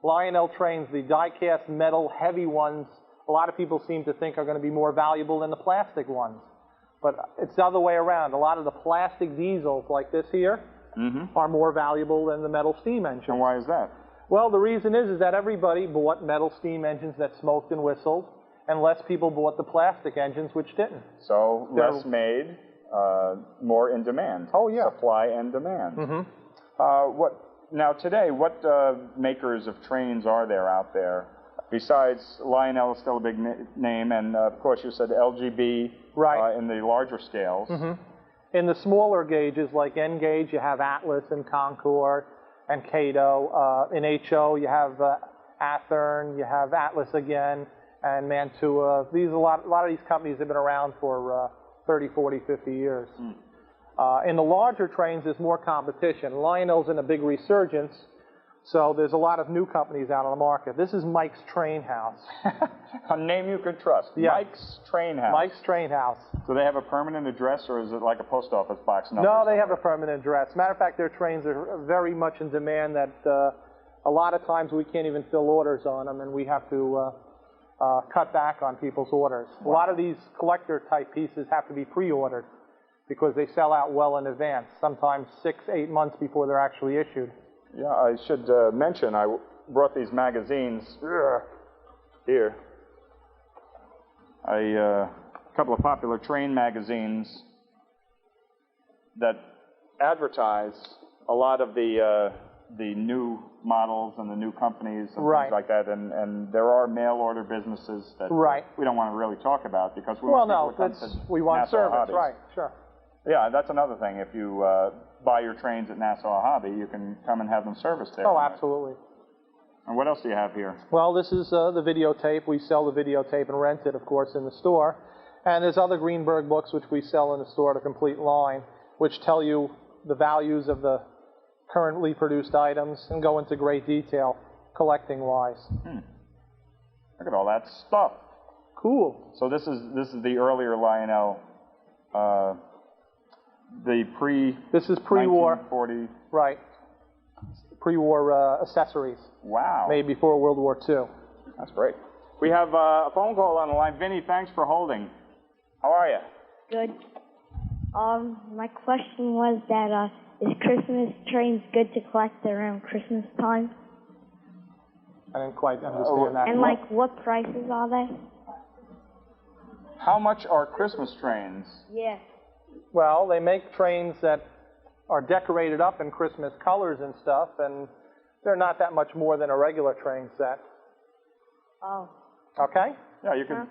Lionel trains, the die-cast metal heavy ones, a lot of people seem to think are going to be more valuable than the plastic ones. But it's the other way around. A lot of the plastic diesels like this here are more valuable than the metal steam engines. And why is that? Well, the reason is that everybody bought metal steam engines that smoked and whistled, and less people bought the plastic engines, which didn't. So less made, more in demand. Oh, yeah. Supply and demand. Now today, what makers of trains are there out there? Besides, Lionel is still a big name, and of course you said LGB in the larger scales. In the smaller gauges, like N gauge, you have Atlas and Concord and Cato. In HO, you have Athearn, you have Atlas again, and Mantua. A lot of these companies have been around for 30, 40, 50 years. In the larger trains, there's more competition. Lionel's in a big resurgence, So there's a lot of new companies out on the market. This is Mike's Train House. A name you can trust. Yeah. Mike's Train House. Mike's Train House. Do they have a permanent address, or is it like a post office box number? No, they have a permanent address. Matter of fact, their trains are very much in demand that a lot of times we can't even fill orders on them, and we have to cut back on people's orders. Wow. A lot of these collector-type pieces have to be pre-ordered because they sell out well in advance, sometimes 6-8 months before they're actually issued. Yeah, I should mention I brought these magazines here. A couple of popular train magazines that advertise a lot of the new models and the new companies and things like that, and there are mail order businesses that we don't want to really talk about because we want service, Hobbies. Right? Sure. Yeah, that's another thing. If you buy your trains at Nassau Hobby, you can come and have them serviced there. Oh, absolutely. And what else do you have here? Well, this is the videotape. We sell the videotape and rent it, of course, in the store. And there's other Greenberg books which we sell in the store, the complete line, which tell you the values of the currently produced items and go into great detail, collecting-wise. Look at all that stuff. Cool. So this is the earlier Lionel. This is pre-war. 1940. Right. Pre-war accessories. Wow. Made before World War II. That's great. We have a phone call on the line. Vinny, thanks for holding. How are you? Good. My question was that is Christmas trains good to collect around Christmas time? I didn't quite understand that. And like, what prices are they? How much are Christmas trains? Yeah. Well, they make trains that are decorated up in Christmas colors and stuff, and they're not that much more than a regular train set. Oh. Okay? Yeah, you can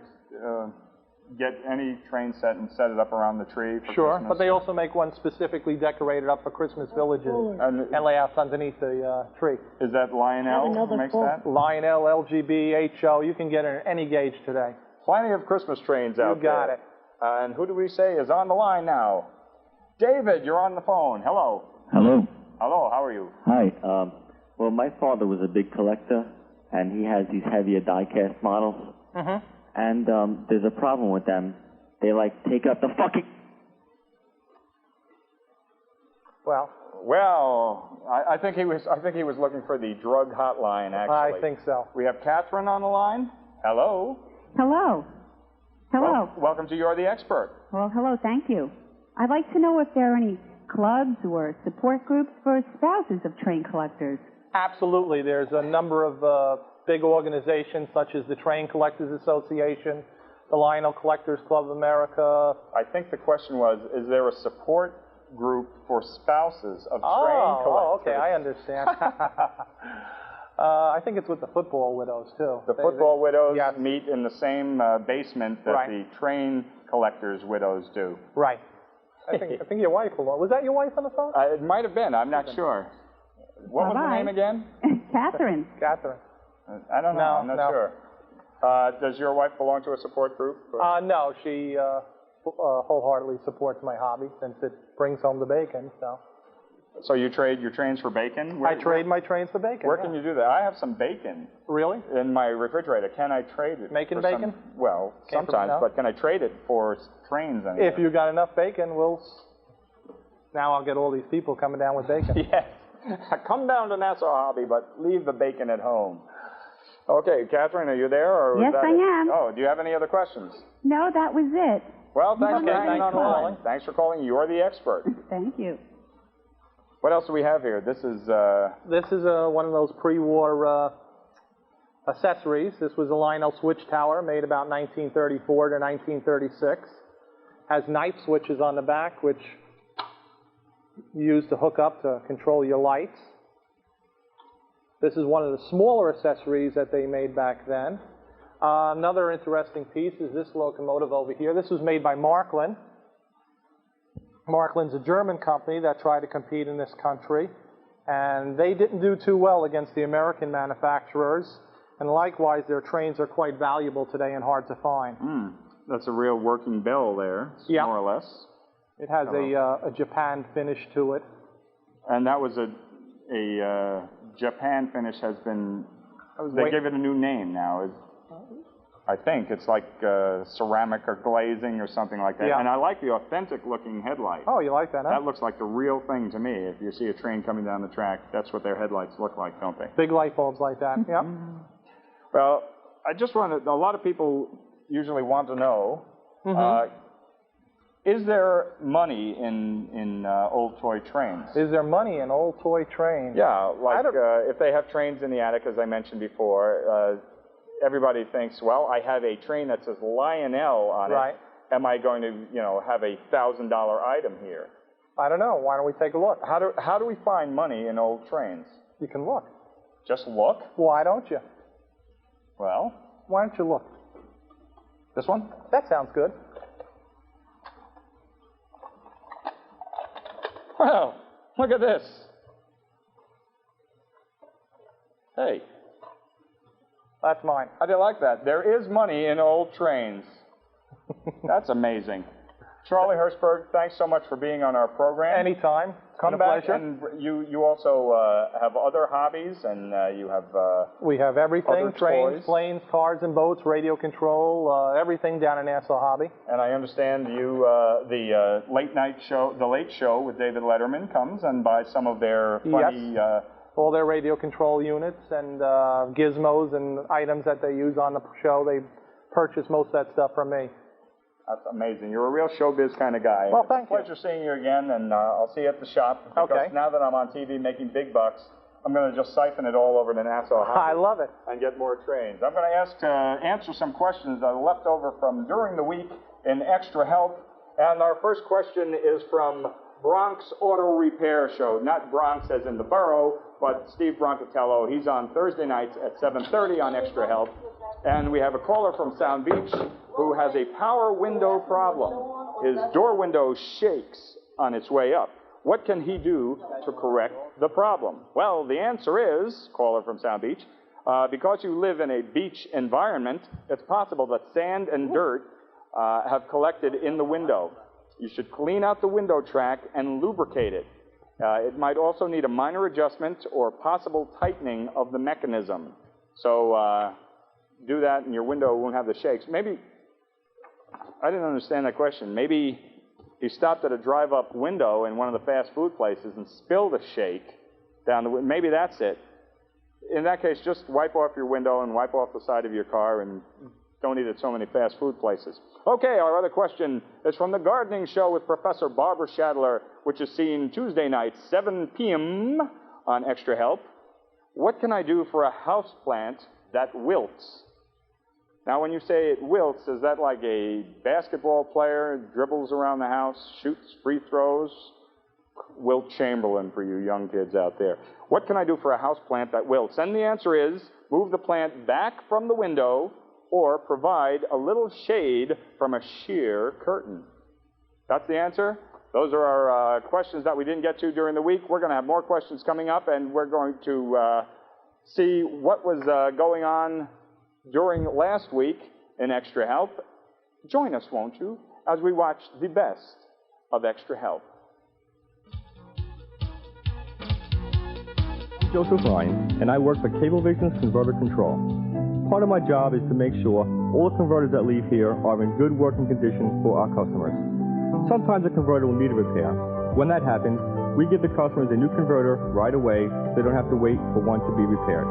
get any train set and set it up around the tree for Christmas. But they also make one specifically decorated up for Christmas villages and layouts underneath the tree. Is that Lionel who makes that? Lionel, LGB, HO, you can get it in any gauge today. Plenty of Christmas trains out there. You got it. And who do we say is on the line now? David, you're on the phone. Hello. Hello. Hello, how are you? Hi. Well, my father was a big collector, and he has these heavier die-cast models. Mm-hmm. And there's a problem with them. They, like, take up the fucking... Well, I think he was looking for the drug hotline, actually. I think so. We have Catherine on the line. Hello. Hello. Hello. Welcome to You're the Expert. Well, hello, thank you. I'd like to know if there are any clubs or support groups for spouses of train collectors. Absolutely. There's a number of big organizations such as the Train Collectors Association, the Lionel Collectors Club of America. I think the question was, is there a support group for spouses of train collectors? Oh, okay, I understand. I think it's with the football widows, too. The football widows meet in the same basement that the train collectors' widows do. Right. I think your wife belonged. Was that your wife on the phone? It might have been. I'm not sure. What was her name again? Catherine. Catherine. I don't know. I'm not sure. Does your wife belong to a support group? No, she wholeheartedly supports my hobby since it brings home the bacon. So you trade your trains for bacon? I trade my trains for bacon. Where can you do that? I have some bacon. Really? In my refrigerator. Can I trade it? Making bacon? Well, sometimes, but can I trade it for trains anyway? If you got enough bacon, now I'll get all these people coming down with bacon. Yes. Come down to Nassau Hobby, but leave the bacon at home. Okay, Catherine, are you there? Or yes, I am. Oh, do you have any other questions? No, that was it. Well, thanks for hanging on the line. Thanks for calling. You're the expert. Thank you. What else do we have here? This is one of those pre-war accessories. This was a Lionel switch tower made about 1934 to 1936. Has knife switches on the back, which you use to hook up to control your lights. This is one of the smaller accessories that they made back then. Another interesting piece is this locomotive over here. This was made by Marklin. Marklin's a German company that tried to compete in this country, and they didn't do too well against the American manufacturers, and likewise their trains are quite valuable today and hard to find. That's a real working bell there, more or less. It has a Japan finish to it. And that was a Japan finish has been, they gave it a new name now. I think it's like ceramic or glazing or something like that. Yeah. And I like the authentic looking headlight. Oh, you like that, huh? That looks like the real thing to me. If you see a train coming down the track, that's what their headlights look like, don't they? Big light bulbs like that, yep. Well, I just wanted, a lot of people usually want to know, is there money in old toy trains? Is there money in old toy trains? Yeah, like if they have trains in the attic, as I mentioned before, everybody thinks, well, I have a train that says Lionel on it. Am I going to, have a $1,000 item here? I don't know. Why don't we take a look? How do we find money in old trains? You can look. Just look? Why don't you? Well? Why don't you look? This one? That sounds good. Wow, look at this. Hey. That's mine. How do you like that? There is money in old trains. That's amazing. Charlie Hirschberg, thanks so much for being on our program. Anytime. Come back, and you also have other hobbies, and you have we have everything, trains, toys. planes, cars and boats, radio control, everything down in Nassau Hobby. And I understand you, the late night show, the Late Show with David Letterman comes and buys some of their funny... all their radio control units and gizmos and items that they use on the show, they purchase most of that stuff from me. That's amazing. You're a real showbiz kind of guy. Well, thank you. It's a pleasure seeing you again, and I'll see you at the shop. Because now that I'm on TV making big bucks, I'm going to just siphon it all over to Nassau Hobby. I love it. And get more trains. I'm going to answer some questions that are left over from during the week in Extra Help. And our first question is from Bronx Auto Repair Show. Not Bronx as in the borough, but Steve Broncatello. He's on Thursday nights at 7:30 on Extra Help. And we have a caller from Sound Beach who has a power window problem. His door window shakes on its way up. What can he do to correct the problem? Well, the answer is, caller from Sound Beach, because you live in a beach environment, it's possible that sand and dirt have collected in the window. You should clean out the window track and lubricate it. It might also need a minor adjustment or possible tightening of the mechanism. So do that and your window won't have the shakes. Maybe, I didn't understand that question. Maybe he stopped at a drive-up window in one of the fast food places and spilled a shake down the window. Maybe that's it. In that case, just wipe off your window and wipe off the side of your car and don't eat at so many fast food places. Okay, our other question is from The Gardening Show with Professor Barbara Shadler, which is seen Tuesday night, 7 p.m. on Extra Help. What can I do for a house plant that wilts? Now, when you say it wilts, is that like a basketball player dribbles around the house, shoots free throws? Wilt Chamberlain for you young kids out there. What can I do for a house plant that wilts? And the answer is move the plant back from the window or provide a little shade from a sheer curtain. That's the answer. Those are our questions that we didn't get to during the week. We're going to have more questions coming up, and we're going to see what was going on during last week in Extra Help. Join us, won't you, as we watch the best of Extra Help. I'm Joseph Ryan, and I work for Cablevision's Converter Control. Part of my job is to make sure all the converters that leave here are in good working condition for our customers. Sometimes a converter will need a repair. When that happens, we give the customers a new converter right away so they don't have to wait for one to be repaired.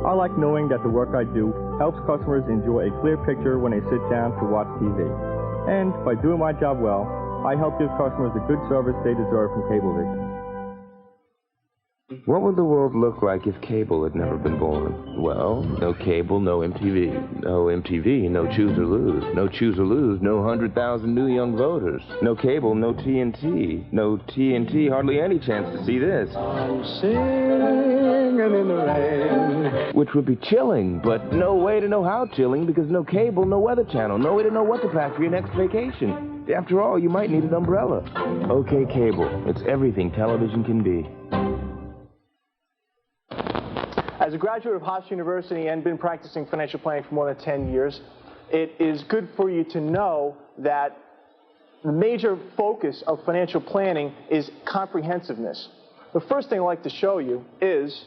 I like knowing that the work I do helps customers enjoy a clear picture when they sit down to watch TV. And by doing my job well, I help give customers the good service they deserve from Cablevision. What would the world look like if cable had never been born? Well, no cable, no MTV. No MTV, no Choose or Lose. No Choose or Lose, no 100,000 new young voters. No cable, no TNT. No TNT, hardly any chance to see this. I'm singing in the rain. Which would be chilling, but no way to know how chilling because no cable, no Weather Channel, no way to know what to pack for your next vacation. After all, you might need an umbrella. Okay, cable. It's everything television can be. As a graduate of Hofstra University and been practicing financial planning for more than 10 years, it is good for you to know that the major focus of financial planning is comprehensiveness. The first thing I'd like to show you is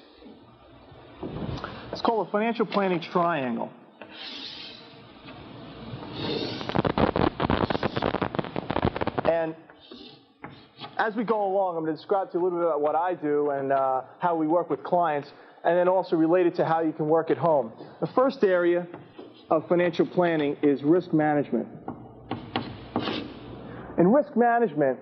It's called a financial planning triangle. And as we go along, I'm going to describe to you a little bit about what I do and how we work with clients, and then also related to how you can work at home. The first area of financial planning is risk management. In risk management,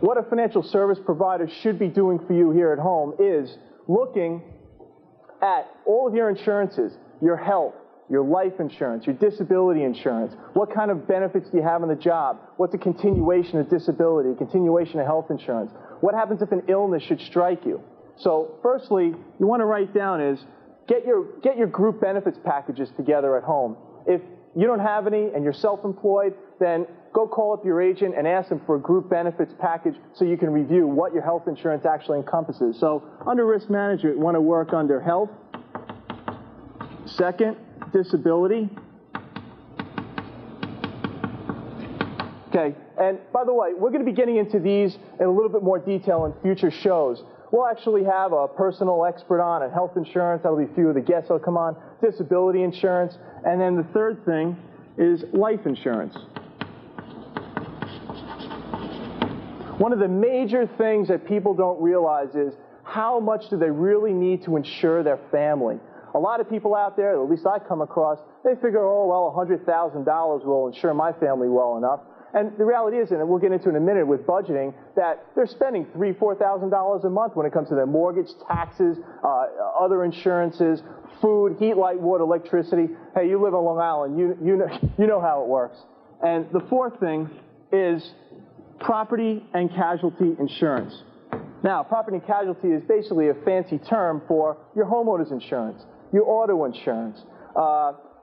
what a financial service provider should be doing for you here at home is looking at all of your insurances, your health, your life insurance, your disability insurance. What kind of benefits do you have on the job? What's a continuation of disability, a continuation of health insurance? What happens if an illness should strike you? So firstly, you want to write down is get your group benefits packages together at home. If you don't have any and you're self-employed, then go call up your agent and ask them for a group benefits package so you can review what your health insurance actually encompasses. So under risk management, you want to work under health. Second, disability. Okay, and by the way, we're going to be getting into these in a little bit more detail in future shows. We'll actually have a personal expert on it. Health insurance, that'll be a few of the guests that'll come on. Disability insurance. And then the third thing is life insurance. One of the major things that people don't realize is how much do they really need to insure their family. A lot of people out there, at least I come across, they figure, oh, well, $100,000 will insure my family well enough. And the reality is, and we'll get into in a minute with budgeting, that they're spending $3,000, $4,000 a month when it comes to their mortgage, taxes, other insurances, food, heat, light, water, electricity. Hey, you live on Long Island, you know how it works. And the fourth thing is property and casualty insurance. Now, property and casualty is basically a fancy term for your homeowner's insurance, your auto insurance.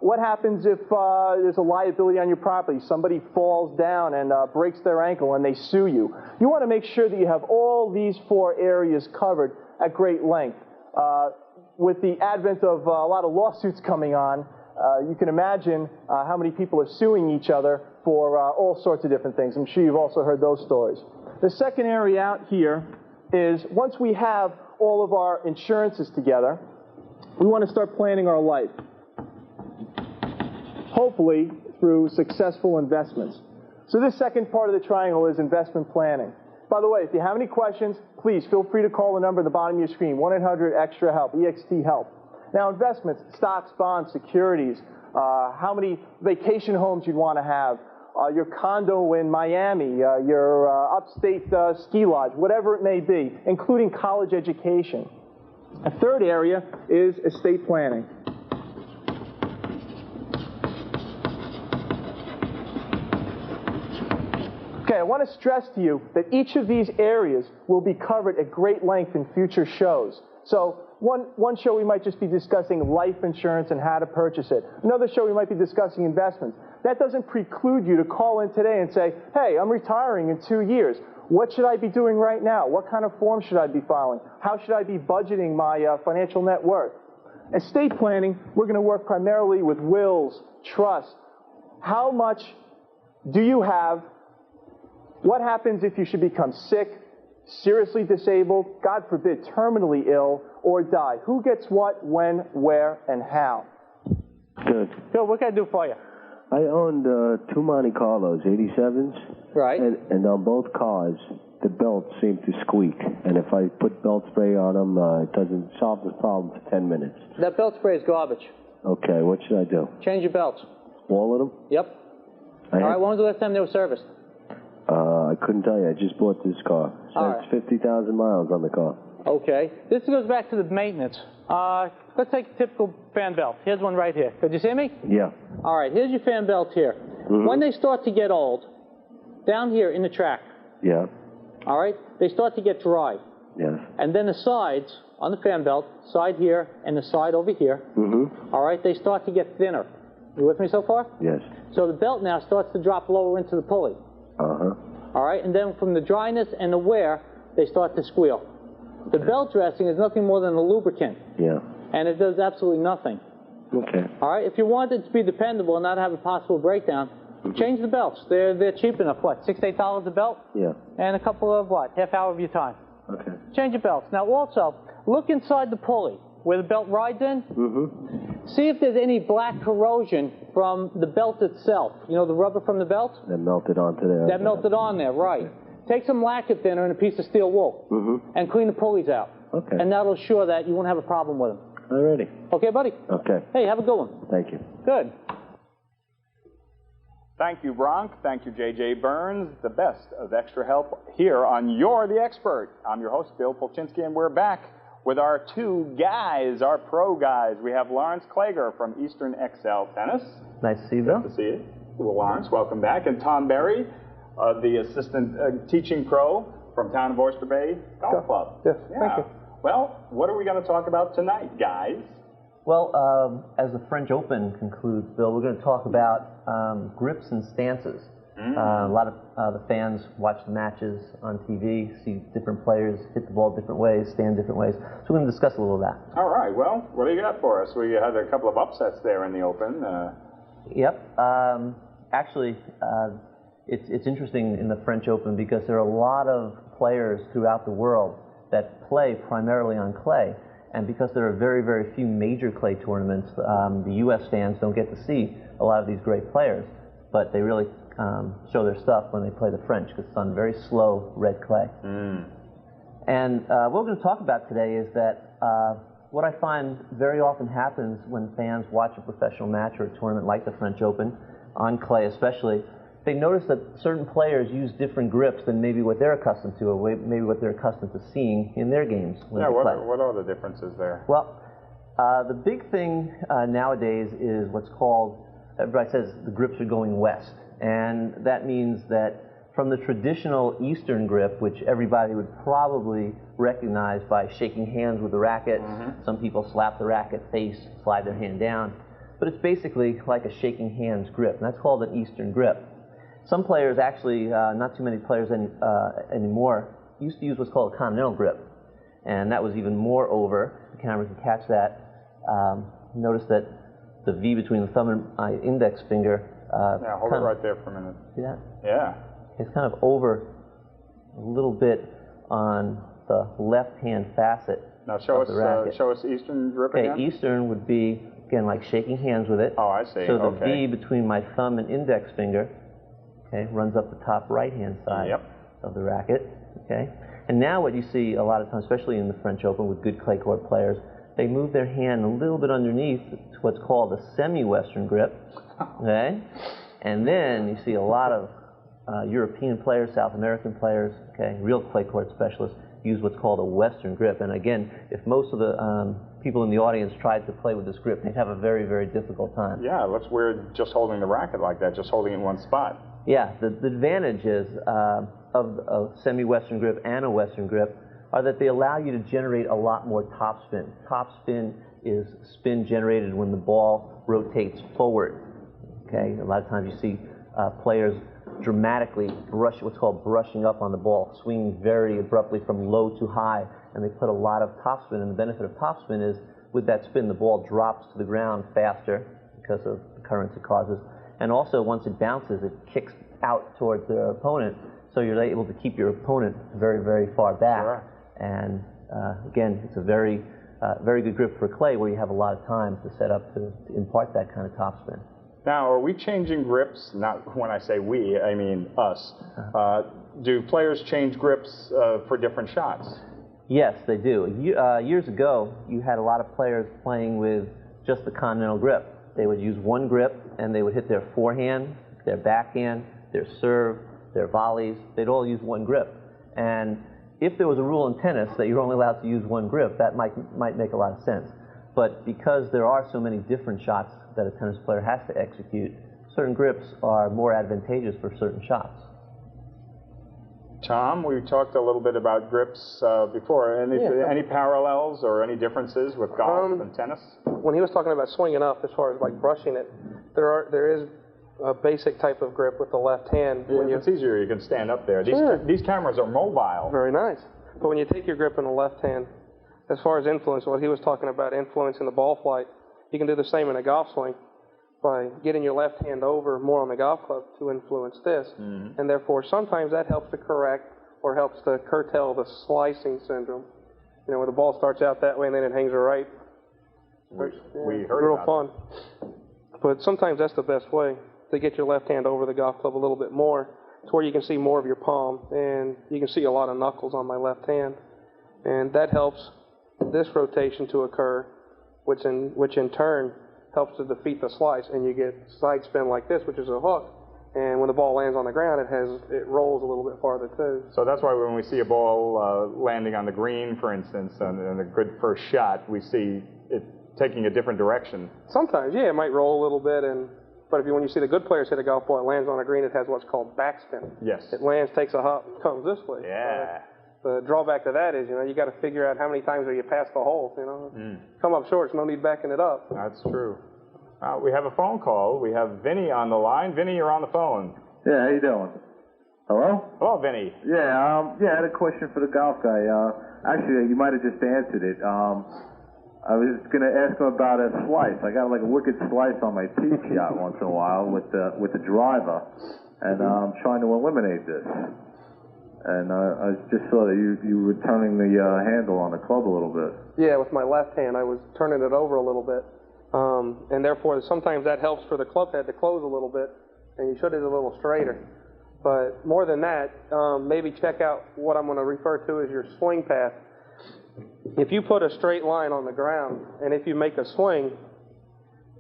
What happens if there's a liability on your property? Somebody falls down and breaks their ankle and they sue you. You want to make sure that you have all these four areas covered at great length. With the advent of a lot of lawsuits coming on, you can imagine how many people are suing each other for all sorts of different things. I'm sure you've also heard those stories. The second area out here is once we have all of our insurances together, we want to start planning our life. Hopefully through successful investments. So this second part of the triangle is investment planning. By the way, if you have any questions, please feel free to call the number at the bottom of your screen, 1-800-EXTRA-HELP, EXT HELP. Now investments, stocks, bonds, securities, how many vacation homes you'd want to have, your condo in Miami, your upstate ski lodge, whatever it may be, including college education. A third area is estate planning. Okay, I want to stress to you that each of these areas will be covered at great length in future shows. So one show we might just be discussing life insurance and how to purchase it. Another show we might be discussing investments. That doesn't preclude you to call in today and say, hey, I'm retiring in 2 years. What should I be doing right now? What kind of form should I be filing? How should I be budgeting my financial net worth? Estate planning, we're going to work primarily with wills, trust. How much do you have? What happens if you should become sick, seriously disabled, God forbid, terminally ill, or die? Who gets what, when, where, and how? Good. Phil, what can I do for you? I owned 2 Monte Carlos, 87s. Right. And on both cars, the belts seem to squeak. And if I put belt spray on them, it doesn't solve the problem for 10 minutes. That belt spray is garbage. Okay, what should I do? Change your belts. All of them? Yep. All right, when was the last time they were serviced? I couldn't tell you. I just bought this car. So it's 50,000 miles on the car. Okay. This goes back to the maintenance. Let's take a typical fan belt. Here's one right here. Could you see me? Yeah. All right, here's your fan belt here. Mm-hmm. When they start to get old, down here in the track, Yeah. all right, they start to get dry. Yes. And then the sides on the fan belt, side here and the side over here, Mm-hmm. all right, they start to get thinner. You with me so far? Yes. So the belt now starts to drop lower into the pulley. Uh-huh. All right, and then from the dryness and the wear, they start to squeal. The belt dressing is nothing more than a lubricant. Yeah. And it does absolutely nothing. Okay. All right, if you want it to be dependable and not have a possible breakdown, change the belts. They're cheap enough. What, $6, $8 a belt? Yeah. And a couple of what, half hour of your time. Okay. Change your belts. Now also, look inside the pulley. where the belt rides in. Mm-hmm. See if there's any black corrosion from the belt itself. You know, the rubber from the belt? That melted onto there. That melted on there, right. Take some lacquer thinner and a piece of steel wool and clean the pulleys out. Okay. And that'll assure that you won't have a problem with them. Alrighty. Okay, buddy? Okay. Hey, have a good one. Thank you. Good. Thank you, Bronk. Thank you, J.J. Burns. The best of extra help here on You're the Expert. I'm your host, Bill Polchinski, and we're back with our two guys, our pro guys. We have Lawrence Kleger from Eastern XL Tennis. Nice to see you, Bill. Good to see you. Well, Lawrence, welcome back. And Tom Berry, the assistant teaching pro from Town of Oyster Bay Golf Club. Yes, yeah. thank you. Well, what are we going to talk about tonight, guys? Well, as the French Open concludes, Bill, we're going to talk about grips and stances. A lot of the fans watch the matches on TV, see different players hit the ball different ways, stand different ways. So we're going to discuss a little of that. All right. Well, what do you got for us? We had a couple of upsets there in the Open. Yep. Actually, it's interesting in the French Open because there are a lot of players throughout the world that play primarily on clay. And because there are very, very few major clay tournaments, the U.S. fans don't get to see a lot of these great players. But they really show their stuff when they play the French because it's on very slow red clay. And what we're going to talk about today is that what I find very often happens when fans watch a professional match or a tournament like the French Open, on clay especially, they notice that certain players use different grips than maybe what they're accustomed to, or maybe what they're accustomed to seeing in their games when they play. What are the differences there? Well, the big thing nowadays is what's called, everybody says the grips are going west. And that means that from the traditional Eastern grip, which everybody would probably recognize by shaking hands with the racket, some people slap the racket face, slide their hand down, but it's basically like a shaking hands grip, and that's called an Eastern grip. Some players actually, not too many players anymore, used to use what's called a continental grip, and that was even more over. The camera can catch that. Notice that the V between the thumb and my index finger. Yeah, hold it right there for a minute. See that? Yeah. It's kind of over a little bit on the left-hand facet. Now show of the racket. show us Eastern grip again. Eastern would be again like shaking hands with it. Oh, I see. So the V between my thumb and index finger, runs up the top right-hand side of the racket. Okay, and now what you see a lot of times, especially in the French Open with good clay court players, they move their hand a little bit underneath to what's called a semi-Western grip. Okay, and then you see a lot of European players, South American players, real clay court specialists use what's called a Western grip. And again, if most of the people in the audience tried to play with this grip, they'd have a very, very difficult time. Yeah, it looks weird just holding the racket like that, just holding it in one spot. Yeah, the advantages of a semi-Western grip and a Western grip are that they allow you to generate a lot more topspin. Topspin is spin generated when the ball rotates forward. Okay, a lot of times you see players dramatically what's called brushing up on the ball, swinging very abruptly from low to high, and they put a lot of topspin. And the benefit of topspin is with that spin, the ball drops to the ground faster because of the currents it causes. And also, once it bounces, it kicks out towards their opponent, so you're able to keep your opponent very, very far back. Sure. And again, it's a very, very good grip for clay where you have a lot of time to set up to impart that kind of topspin. Now, are we changing grips? Not when I say we, I mean us. Do players change grips for different shots? Yes, they do. Years ago, you had a lot of players playing with just the continental grip. They would use one grip, and they would hit their forehand, their backhand, their serve, their volleys. They'd all use one grip. And if there was a rule in tennis that you're only allowed to use one grip, that might make a lot of sense. But because there are so many different shots that a tennis player has to execute, certain grips are more advantageous for certain shots. Tom, we talked a little bit about grips before. Any parallels or any differences with golf and tennis? When he was talking about swinging up, as far as like brushing it, there is a basic type of grip with the left hand. Yeah, it's easier. You can stand up there. These cameras are mobile. Very nice. But when you take your grip in the left hand, as far as influence, what he was talking about influencing the ball flight, you can do the same in a golf swing by getting your left hand over more on the golf club to influence this. And therefore, sometimes that helps to correct or helps to curtail the slicing syndrome. You know, where the ball starts out that way and then it hangs right We heard real about fun. But sometimes that's the best way, to get your left hand over the golf club a little bit more, to where you can see more of your palm, and you can see a lot of knuckles on my left hand. And that helps this rotation to occur, which in turn helps to defeat the slice, and you get side spin like this, which is a hook. And when the ball lands on the ground, it rolls a little bit farther too. So that's why when we see a ball landing on the green, for instance, and a good first shot, we see it taking a different direction. Sometimes, yeah, it might roll a little bit, but when you see the good players hit a golf ball, it lands on a green, it has what's called backspin. Yes. It lands, takes a hop, comes this way. Yeah. The drawback to that is, you got to figure out how many times are you past the hole, Come up short, so no need backing it up. That's true. We have a phone call. We have Vinny on the line. Vinny, you're on the phone. Yeah, how you doing? Hello? Hello, Vinny. Yeah, I had a question for the golf guy. Actually, you might have just answered it. I was going to ask him about a slice. I got like a wicked slice on my tee shot once in a while with the driver, and I'm trying to eliminate this. And I just saw that you were turning the handle on the club a little bit. Yeah, with my left hand, I was turning it over a little bit. And therefore, sometimes that helps for the club head to close a little bit, and you should hit it a little straighter. But more than that, maybe check out what I'm going to refer to as your swing path. If you put a straight line on the ground, and if you make a swing,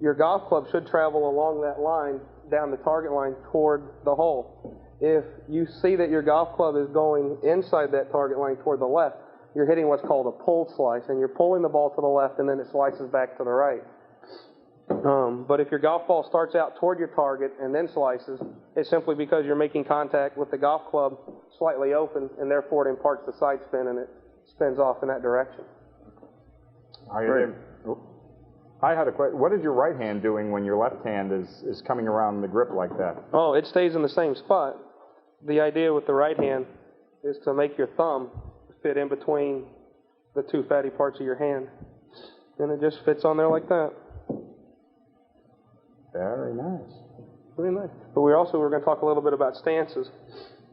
your golf club should travel along that line, down the target line, toward the hole. If you see that your golf club is going inside that target line toward the left, you're hitting what's called a pulled slice, and you're pulling the ball to the left, and then it slices back to the right. But if your golf ball starts out toward your target and then slices, it's simply because you're making contact with the golf club slightly open, and therefore it imparts the side spin, and it spins off in that direction. I had a question. What is your right hand doing when your left hand is coming around the grip like that? Oh, it stays in the same spot. The idea with the right hand is to make your thumb fit in between the two fatty parts of your hand. And it just fits on there like that. Very nice. Very nice. But we're going to talk a little bit about stances.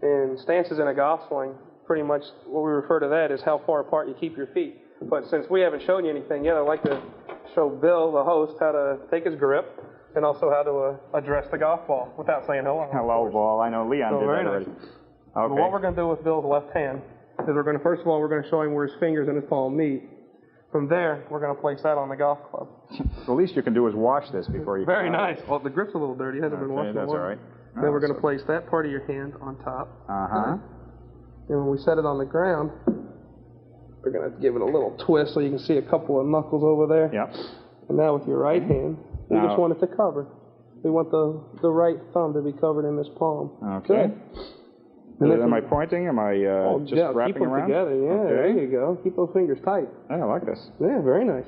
And stances in a golf swing, pretty much what we refer to that is how far apart you keep your feet. But since we haven't shown you anything yet, I'd like to show Bill, the host, how to take his grip and also how to address the golf ball without saying hello. Hello, ball. I know Leon did that already. Nice. Okay. But what we're going to do with Bill's left hand is first of all, we're going to show him where his fingers and his palm meet. From there, we're going to place that on the golf club. The least you can do is wash this before you... Very nice. Well, the grip's a little dirty. It hasn't been washed in a while. That's all right. Then we're going to place that part of your hand on top. Uh-huh. And when we set it on the ground, we're going to give it a little twist so you can see a couple of knuckles over there. Yep. And now with your right hand, we just want it to cover. We want the right thumb to be covered in this palm. Okay. Good. Am I pointing? Am I just wrapping keep them around? Together. Yeah, okay. There you go. Keep those fingers tight. Yeah, I like this. Yeah, very nice.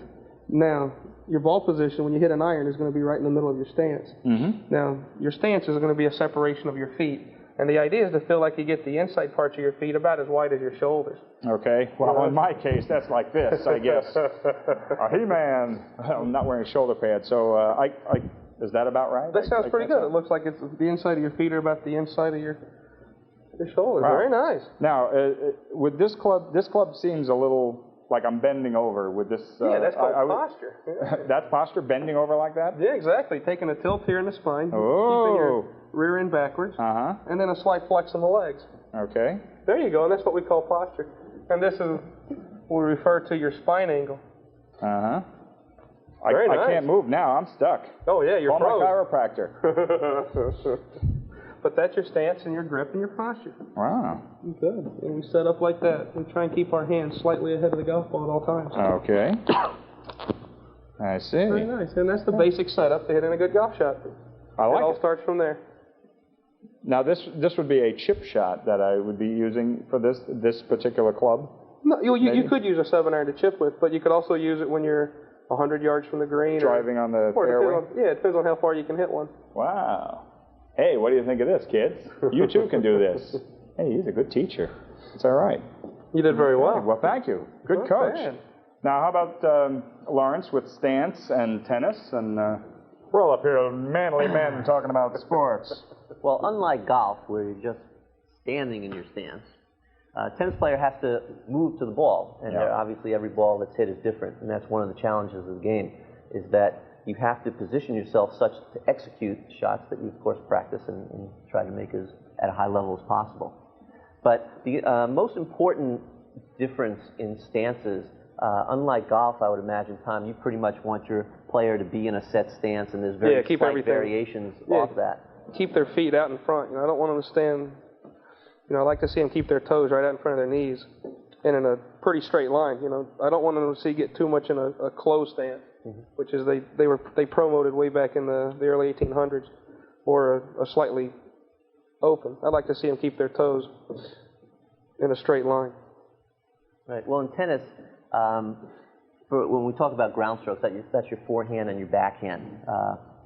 Now, your ball position when you hit an iron is going to be right in the middle of your stance. Mm-hmm. Now, your stance is going to be a separation of your feet. And the idea is to feel like you get the inside parts of your feet about as wide as your shoulders. Okay. Well, in my case, that's like this, I guess. He-man. I'm not wearing shoulder pads, so is that about right? That sounds pretty good. It looks like it's the inside of your feet are about the inside of your shoulders. Wow. Very nice. Now, with this club seems a little like I'm bending over with this. Yeah, that's called posture. Yeah. That's posture, bending over like that? Yeah, exactly. Taking a tilt here in the spine. Oh. Keeping your rear end backwards. Uh-huh. And then a slight flex in the legs. Okay. There you go, and that's what we call posture. And this is what we refer to your spine angle. Uh-huh. Very nice. I can't move now. I'm stuck. Oh, yeah, you're frozen. Call my chiropractor. But that's your stance and your grip and your posture. Wow. Good. And we set up like that. We try and keep our hands slightly ahead of the golf ball at all times. Okay. I see. Very nice. And that's the basic setup to hitting a good golf shot. I like it. It all starts from there. Now, this would be a chip shot that I would be using for this particular club? No, you could use a 7-iron to chip with, but you could also use it when you're 100 yards from the green. Driving on the fairway? It depends on how far you can hit one. Wow. Hey, what do you think of this, kids? You too can do this. Hey, he's a good teacher. It's all right. You did very well. Well, thank you. Good coach. Man. Now, how about Lawrence with stance and tennis? And we're all up here, manly men, talking about sports. Well, unlike golf, where you're just standing in your stance, a tennis player has to move to the ball. And obviously every ball that's hit is different, and that's one of the challenges of the game. is that you have to position yourself such to execute shots that you, of course, practice and try to make at a high level as possible. But the most important difference in stances, unlike golf, I would imagine, Tom, you pretty much want your player to be in a set stance, and there's very slight variations off that. Keep their feet out in front. You know, I don't want them to stand. You know, I like to see them keep their toes right out in front of their knees and in a pretty straight line. You know, I don't want them to get too much in a closed stance, which is they promoted way back in the early 1800s, or a slightly open. I'd like to see them keep their toes in a straight line. Right. Well, in tennis, when we talk about ground strokes, that's your forehand and your backhand.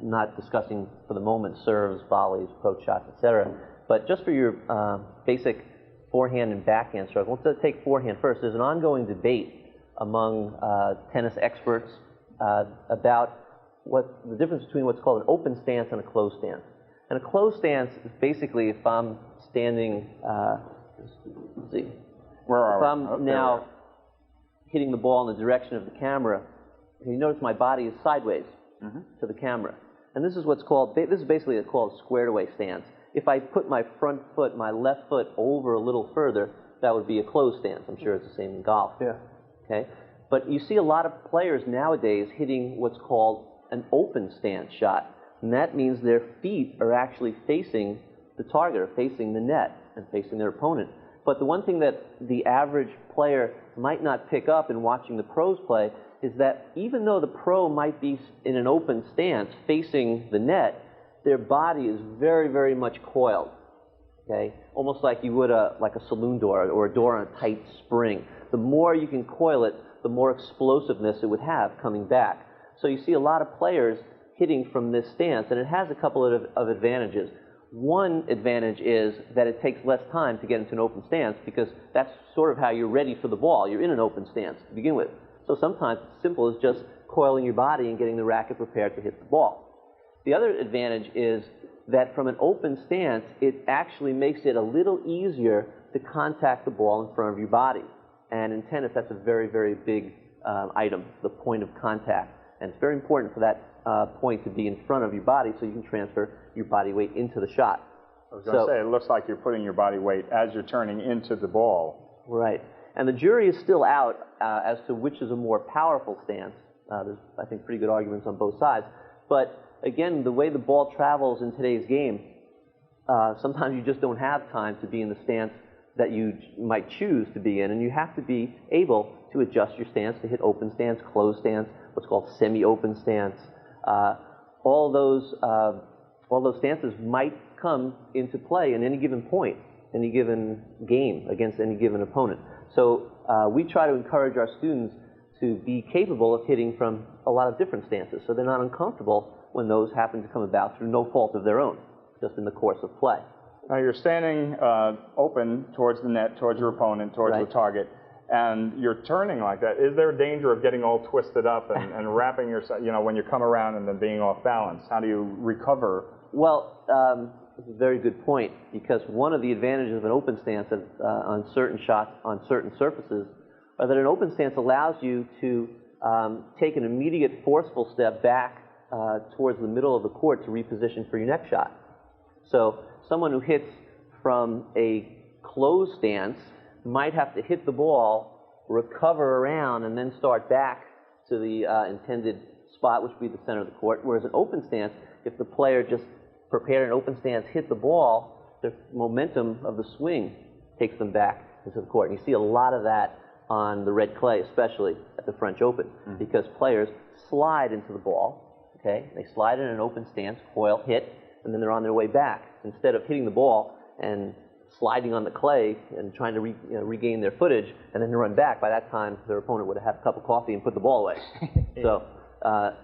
Not discussing for the moment serves, volleys, approach shots, etc. But just for your basic forehand and backhand stroke, let's take forehand first. There's an ongoing debate among tennis experts about what the difference between what's called an open stance and a closed stance. And a closed stance is basically if I'm standing, let's see, if I'm now hitting the ball in the direction of the camera, you notice my body is sideways to the camera. And this is what's called, this is basically called a squared away stance. If I put my front foot, my left foot over a little further, that would be a closed stance. I'm sure it's the same in golf. Yeah. Okay? But you see a lot of players nowadays hitting what's called an open stance shot. And that means their feet are actually facing the target, or facing the net, and facing their opponent. But the one thing that the average player might not pick up in watching the pros play is that even though the pro might be in an open stance facing the net, their body is very, very much coiled, okay? Almost like you would like a saloon door or a door on a tight spring. The more you can coil it, the more explosiveness it would have coming back. So you see a lot of players hitting from this stance, and it has a couple of advantages. One advantage is that it takes less time to get into an open stance because that's sort of how you're ready for the ball. You're in an open stance to begin with. So sometimes it's simple as just coiling your body and getting the racket prepared to hit the ball. The other advantage is that from an open stance, it actually makes it a little easier to contact the ball in front of your body. And in tennis, that's a very, very big item, the point of contact. And it's very important for that point to be in front of your body so you can transfer your body weight into the shot. I was going to say, it looks like you're putting your body weight as you're turning into the ball. Right. And the jury is still out as to which is a more powerful stance. There's, I think, pretty good arguments on both sides. But again, the way the ball travels in today's game, sometimes you just don't have time to be in the stance that you might choose to be in, and you have to be able to adjust your stance to hit open stance, closed stance, what's called semi-open stance. All those stances might come into play in any given point, any given game against any given opponent. So we try to encourage our students to be capable of hitting from a lot of different stances, so they're not uncomfortable when those happen to come about through no fault of their own, just in the course of play. Now you're standing open towards the net, towards your opponent, towards the target, and you're turning like that. Is there a danger of getting all twisted up and wrapping yourself, you know, when you come around and then being off balance? How do you recover? Well, it's a very good point, because one of the advantages of an open stance on certain shots, on certain surfaces, are that an open stance allows you to take an immediate forceful step back towards the middle of the court to reposition for your next shot. So someone who hits from a closed stance might have to hit the ball, recover around, and then start back to the intended spot, which would be the center of the court. Whereas an open stance, if the player just prepared an open stance, hit the ball, the momentum of the swing takes them back into the court. And you see a lot of that on the red clay, especially at the French Open, because players slide into the ball, okay? They slide in an open stance, coil, hit, and then they're on their way back. Instead of hitting the ball and sliding on the clay and trying to regain their footage and then run back, by that time their opponent would have had a cup of coffee and put the ball away. So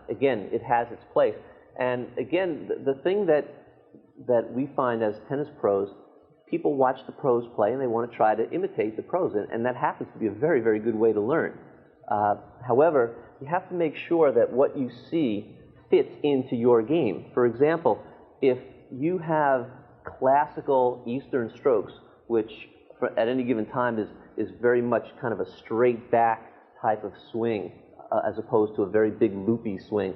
again, it has its place. And again, the thing that we find as tennis pros, people watch the pros play and they want to try to imitate the pros, and that happens to be a very, very good way to learn. However, you have to make sure that what you see fits into your game. For example, if you have classical Eastern strokes, which at any given time is very much kind of a straight back type of swing, as opposed to a very big loopy swing.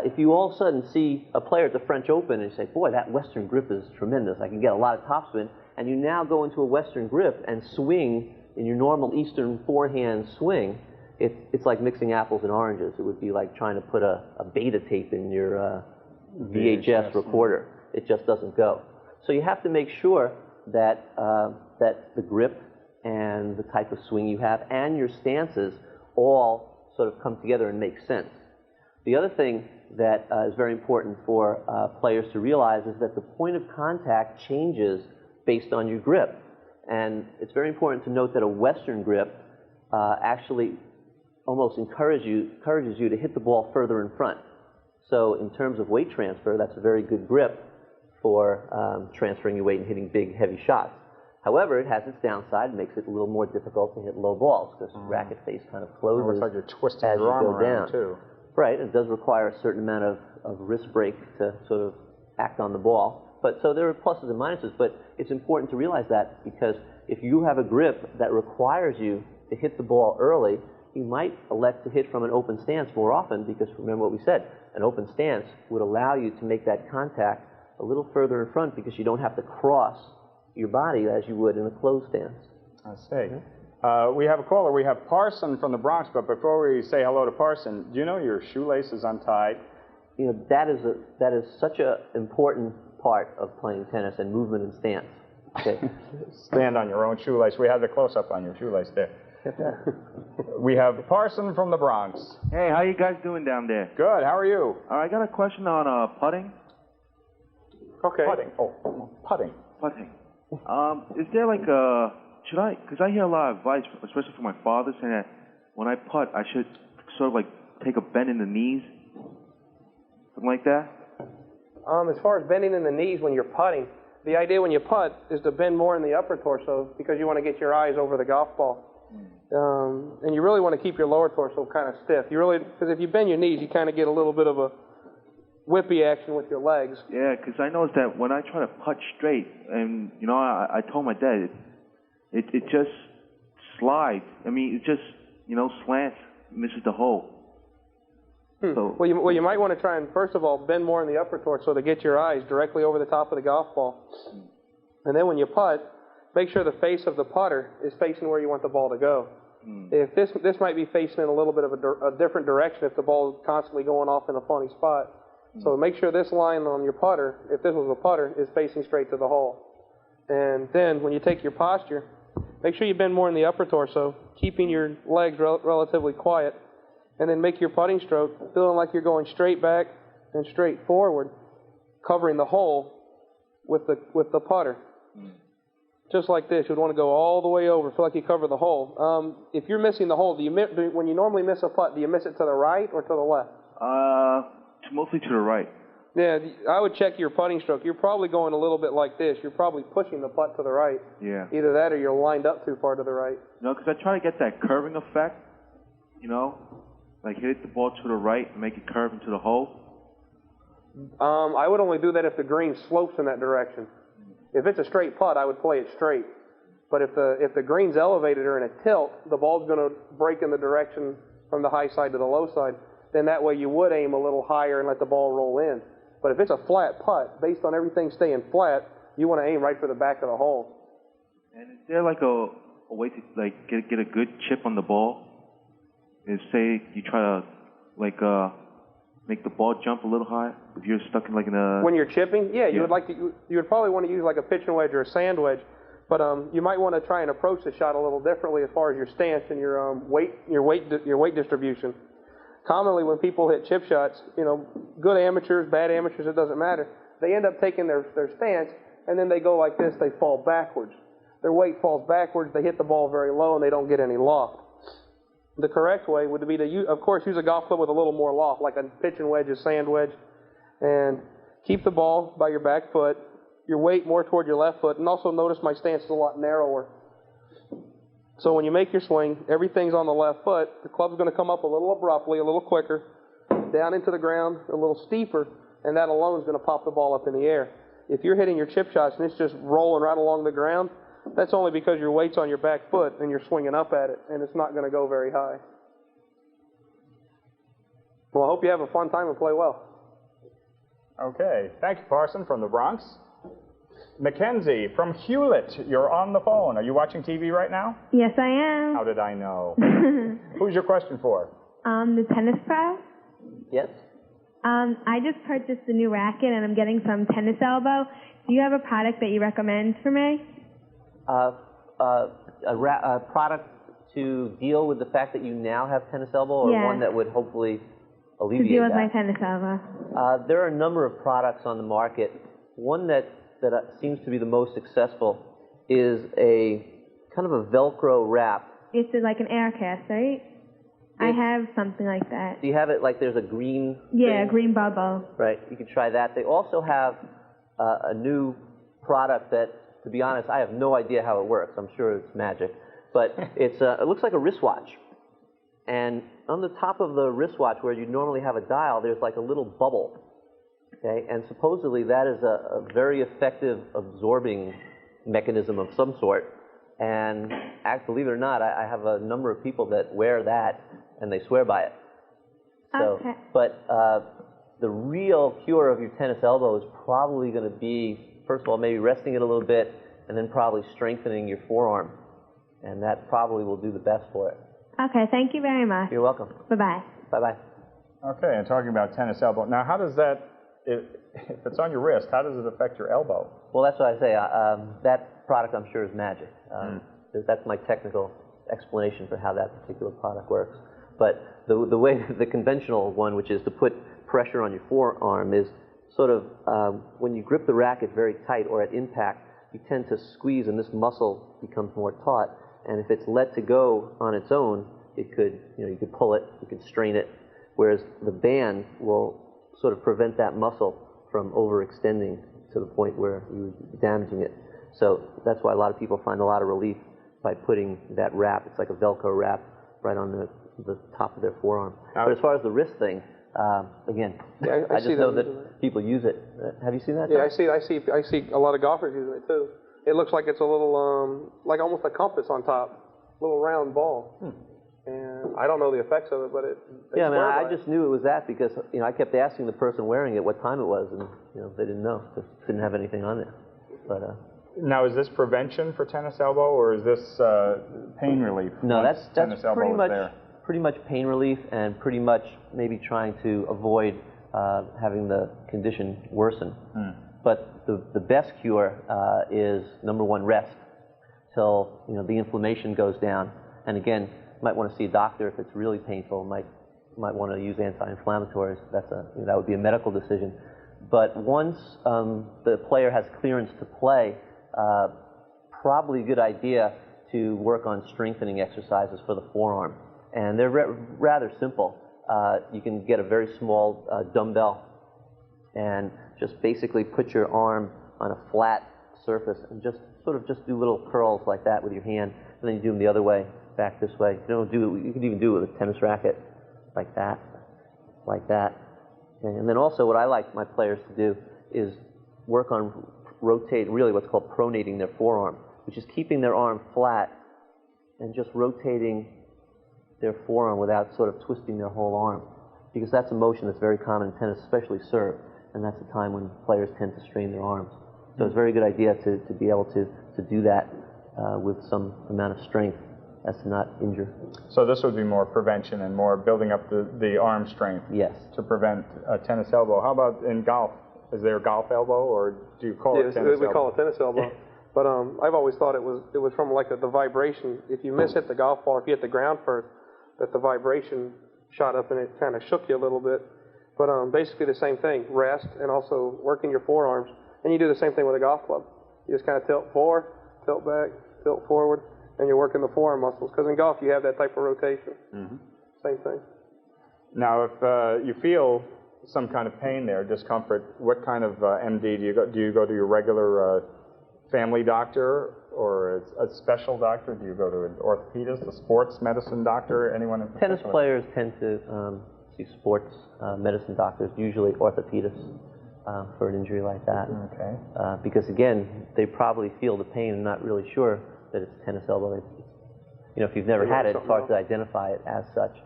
If you all of a sudden see a player at the French Open and you say, boy, that Western grip is tremendous, I can get a lot of topspin, and you now go into a Western grip and swing in your normal Eastern forehand swing, it's like mixing apples and oranges. It would be like trying to put a beta tape in your VHS recorder. It just doesn't go. So you have to make sure that, that the grip and the type of swing you have and your stances all sort of come together and make sense. The other thing that is very important for players to realize is that the point of contact changes based on your grip. And it's very important to note that a Western grip actually almost encourages you to hit the ball further in front. So in terms of weight transfer, that's a very good grip for transferring your weight and hitting big, heavy shots. However, it has its downside. It makes it a little more difficult to hit low balls because the racket face kind of closes looks like you're twisting as you your arm go around, down. too. Right. It does require a certain amount of wrist break to sort of act on the ball. But so there are pluses and minuses, but it's important to realize that because if you have a grip that requires you to hit the ball early, you might elect to hit from an open stance more often because remember what we said, an open stance would allow you to make that contact a little further in front because you don't have to cross your body as you would in a closed stance. I see. We have a caller. We have Parson from the Bronx, but before we say hello to Parson, do you know your shoelace is untied? You know, that is such an important part of playing tennis and movement and stance. Okay. Stand on your own shoelace. We have the close-up on your shoelace there. We have Parson from the Bronx. Hey, how you guys doing down there? Good. How are you? I got a question on putting. Okay. Putting. Oh, putting. Putting. Is there like a... Should I... Because I hear a lot of advice, especially from my father, saying that when I putt, I should sort of like take a bend in the knees. Something like that? As far as bending in the knees when you're putting, the idea when you putt is to bend more in the upper torso because you want to get your eyes over the golf ball. And you really want to keep your lower torso kind of stiff. Because if you bend your knees, you kind of get a little bit of a whippy action with your legs. Yeah, because I noticed that when I try to putt straight, and, you know, I told my dad, it just slides. I mean, it just, you know, slants, misses the hole. So, well, you might want to try and, first of all, bend more in the upper torso to get your eyes directly over the top of the golf ball. And then when you putt, make sure the face of the putter is facing where you want the ball to go. If this might be facing in a little bit of a different direction if the ball is constantly going off in a funny spot. So make sure this line on your putter, if this was a putter, is facing straight to the hole. And then when you take your posture, make sure you bend more in the upper torso, keeping your legs relatively quiet, and then make your putting stroke feeling like you're going straight back and straight forward, covering the hole with the putter. Just like this, you'd want to go all the way over, feel like you cover the hole. If you're missing the hole, when you normally miss a putt, do you miss it to the right or to the left? Mostly to the right. Yeah, I would check your putting stroke. You're probably going a little bit like this. You're probably pushing the putt to the right. Yeah. Either that or you're lined up too far to the right. No, because I try to get that curving effect, you know, like hit the ball to the right and make it curve into the hole. I would only do that if the green slopes in that direction. If it's a straight putt, I would play it straight. But if the green's elevated or in a tilt, the ball's going to break in the direction from the high side to the low side. Then that way you would aim a little higher and let the ball roll in. But if it's a flat putt, based on everything staying flat, you want to aim right for the back of the hole. And is there like a way to like get a good chip on the ball? Is say you try to like make the ball jump a little high if you're stuck in like in a... When you're chipping, yeah. You would probably want to use like a pitching wedge or a sand wedge, but you might want to try and approach the shot a little differently as far as your stance and your weight distribution. Commonly, when people hit chip shots, you know, good amateurs, bad amateurs, it doesn't matter. They end up taking their stance, and then they go like this. They fall backwards. Their weight falls backwards. They hit the ball very low, and they don't get any loft. The correct way would be to, of course, use a golf club with a little more loft, like a pitching wedge, a sand wedge, and keep the ball by your back foot, your weight more toward your left foot, and also notice my stance is a lot narrower. So when you make your swing, everything's on the left foot. The club's going to come up a little abruptly, a little quicker, down into the ground, a little steeper, and that alone is going to pop the ball up in the air. If you're hitting your chip shots and it's just rolling right along the ground, that's only because your weight's on your back foot and you're swinging up at it, and it's not going to go very high. Well, I hope you have a fun time and play well. Okay. Thank you, Parson from the Bronx. Mackenzie from Hewlett, you're on the phone. Are you watching TV right now? Yes, I am. How did I know? Who's your question for? The tennis pro. Yes. I just purchased a new racket and I'm getting some tennis elbow. Do you have a product that you recommend for me? A product to deal with the fact that you now have tennis elbow, or Yeah. one that would hopefully alleviate To deal with that? my tennis elbow. There are a number of products on the market. One that seems to be the most successful is a kind of a Velcro wrap. It's like an air cast, right? I have something like that. Do you have it like there's a green Yeah, thing? a green bubble. Right, you can try that. They also have a new product that, to be honest, I have no idea how it works. I'm sure it's magic. But it looks like a wristwatch. And on the top of the wristwatch where you normally have a dial, there's like a little bubble. Okay? And supposedly that is a very effective absorbing mechanism of some sort. And believe it or not, I have a number of people that wear that and they swear by it. So, Okay. But the real cure of your tennis elbow is probably going to be, first of all, maybe resting it a little bit and then probably strengthening your forearm. And that probably will do the best for it. Okay, thank you very much. You're welcome. Bye-bye. Bye-bye. Okay, and talking about tennis elbow. Now, how does that, if it's on your wrist, how does it affect your elbow? Well, that's what I say. That product, I'm sure, is magic. That's my technical explanation for how that particular product works. But the way, the conventional one, which is to put pressure on your forearm, is sort of when you grip the racket very tight or at impact, you tend to squeeze and this muscle becomes more taut. And if it's let to go on its own, it could, you could pull it, you could strain it. Whereas the band will sort of prevent that muscle from overextending to the point where you're damaging it. So that's why a lot of people find a lot of relief by putting that wrap. It's like a Velcro wrap right on the top of their forearm. But as far as the wrist thing, again, Yeah, I just know that people use it. Have you seen that? Yeah, Tom? I see a lot of golfers using it too. It looks like it's a little, like almost a compass on top, little round ball. And I don't know the effects of it, but Yeah, I mean, I just knew it was that because I kept asking the person wearing it what time it was, and they didn't know. It didn't have anything on it. But now, is this prevention for tennis elbow, or is this pain relief? No, that's tennis elbow pretty is much there? Pretty much pain relief, and pretty much maybe trying to avoid having the condition worsen. But the best cure is, number one, rest till the inflammation goes down. And again, you might want to see a doctor if it's really painful. Might want to use anti-inflammatories. That would be a medical decision. But once the player has clearance to play, probably a good idea to work on strengthening exercises for the forearm. And they're rather simple. You can get a very small dumbbell and just basically put your arm on a flat surface and just do little curls like that with your hand, and then you do them the other way, back this way. You can even do it with a tennis racket, like that. And then also what I like my players to do is work on really what's called pronating their forearm, which is keeping their arm flat and just rotating their forearm without sort of twisting their whole arm, because that's a motion that's very common in tennis, especially serve, and that's a time when players tend to strain their arms. So it's a very good idea to be able to do that with some amount of strength as to not injure. So this would be more prevention and more building up the arm strength. Yes. To prevent a tennis elbow. How about in golf? Is there a golf elbow, or do you call it tennis elbow? We call it tennis elbow. But I've always thought it was from like the vibration. If you hit the golf ball, if you hit the ground first, that the vibration shot up and it kind of shook you a little bit. But basically the same thing, rest and also working your forearms. And you do the same thing with a golf club. You just kind of tilt forward, tilt back, tilt forward, and you're working the forearm muscles. Because in golf you have that type of rotation. Same thing. Now, if you feel some kind of pain there, discomfort, what kind of MD do you go? Do you go to your regular family doctor or a special doctor? Do you go to an orthopedist, a sports medicine doctor, anyone in particular? Tennis players tend to see sports medicine doctors, usually orthopedists, for an injury like that. Okay. Because again, they probably feel the pain and not really sure that it's tennis elbow. If you've never had it, it's hard to identify it as such.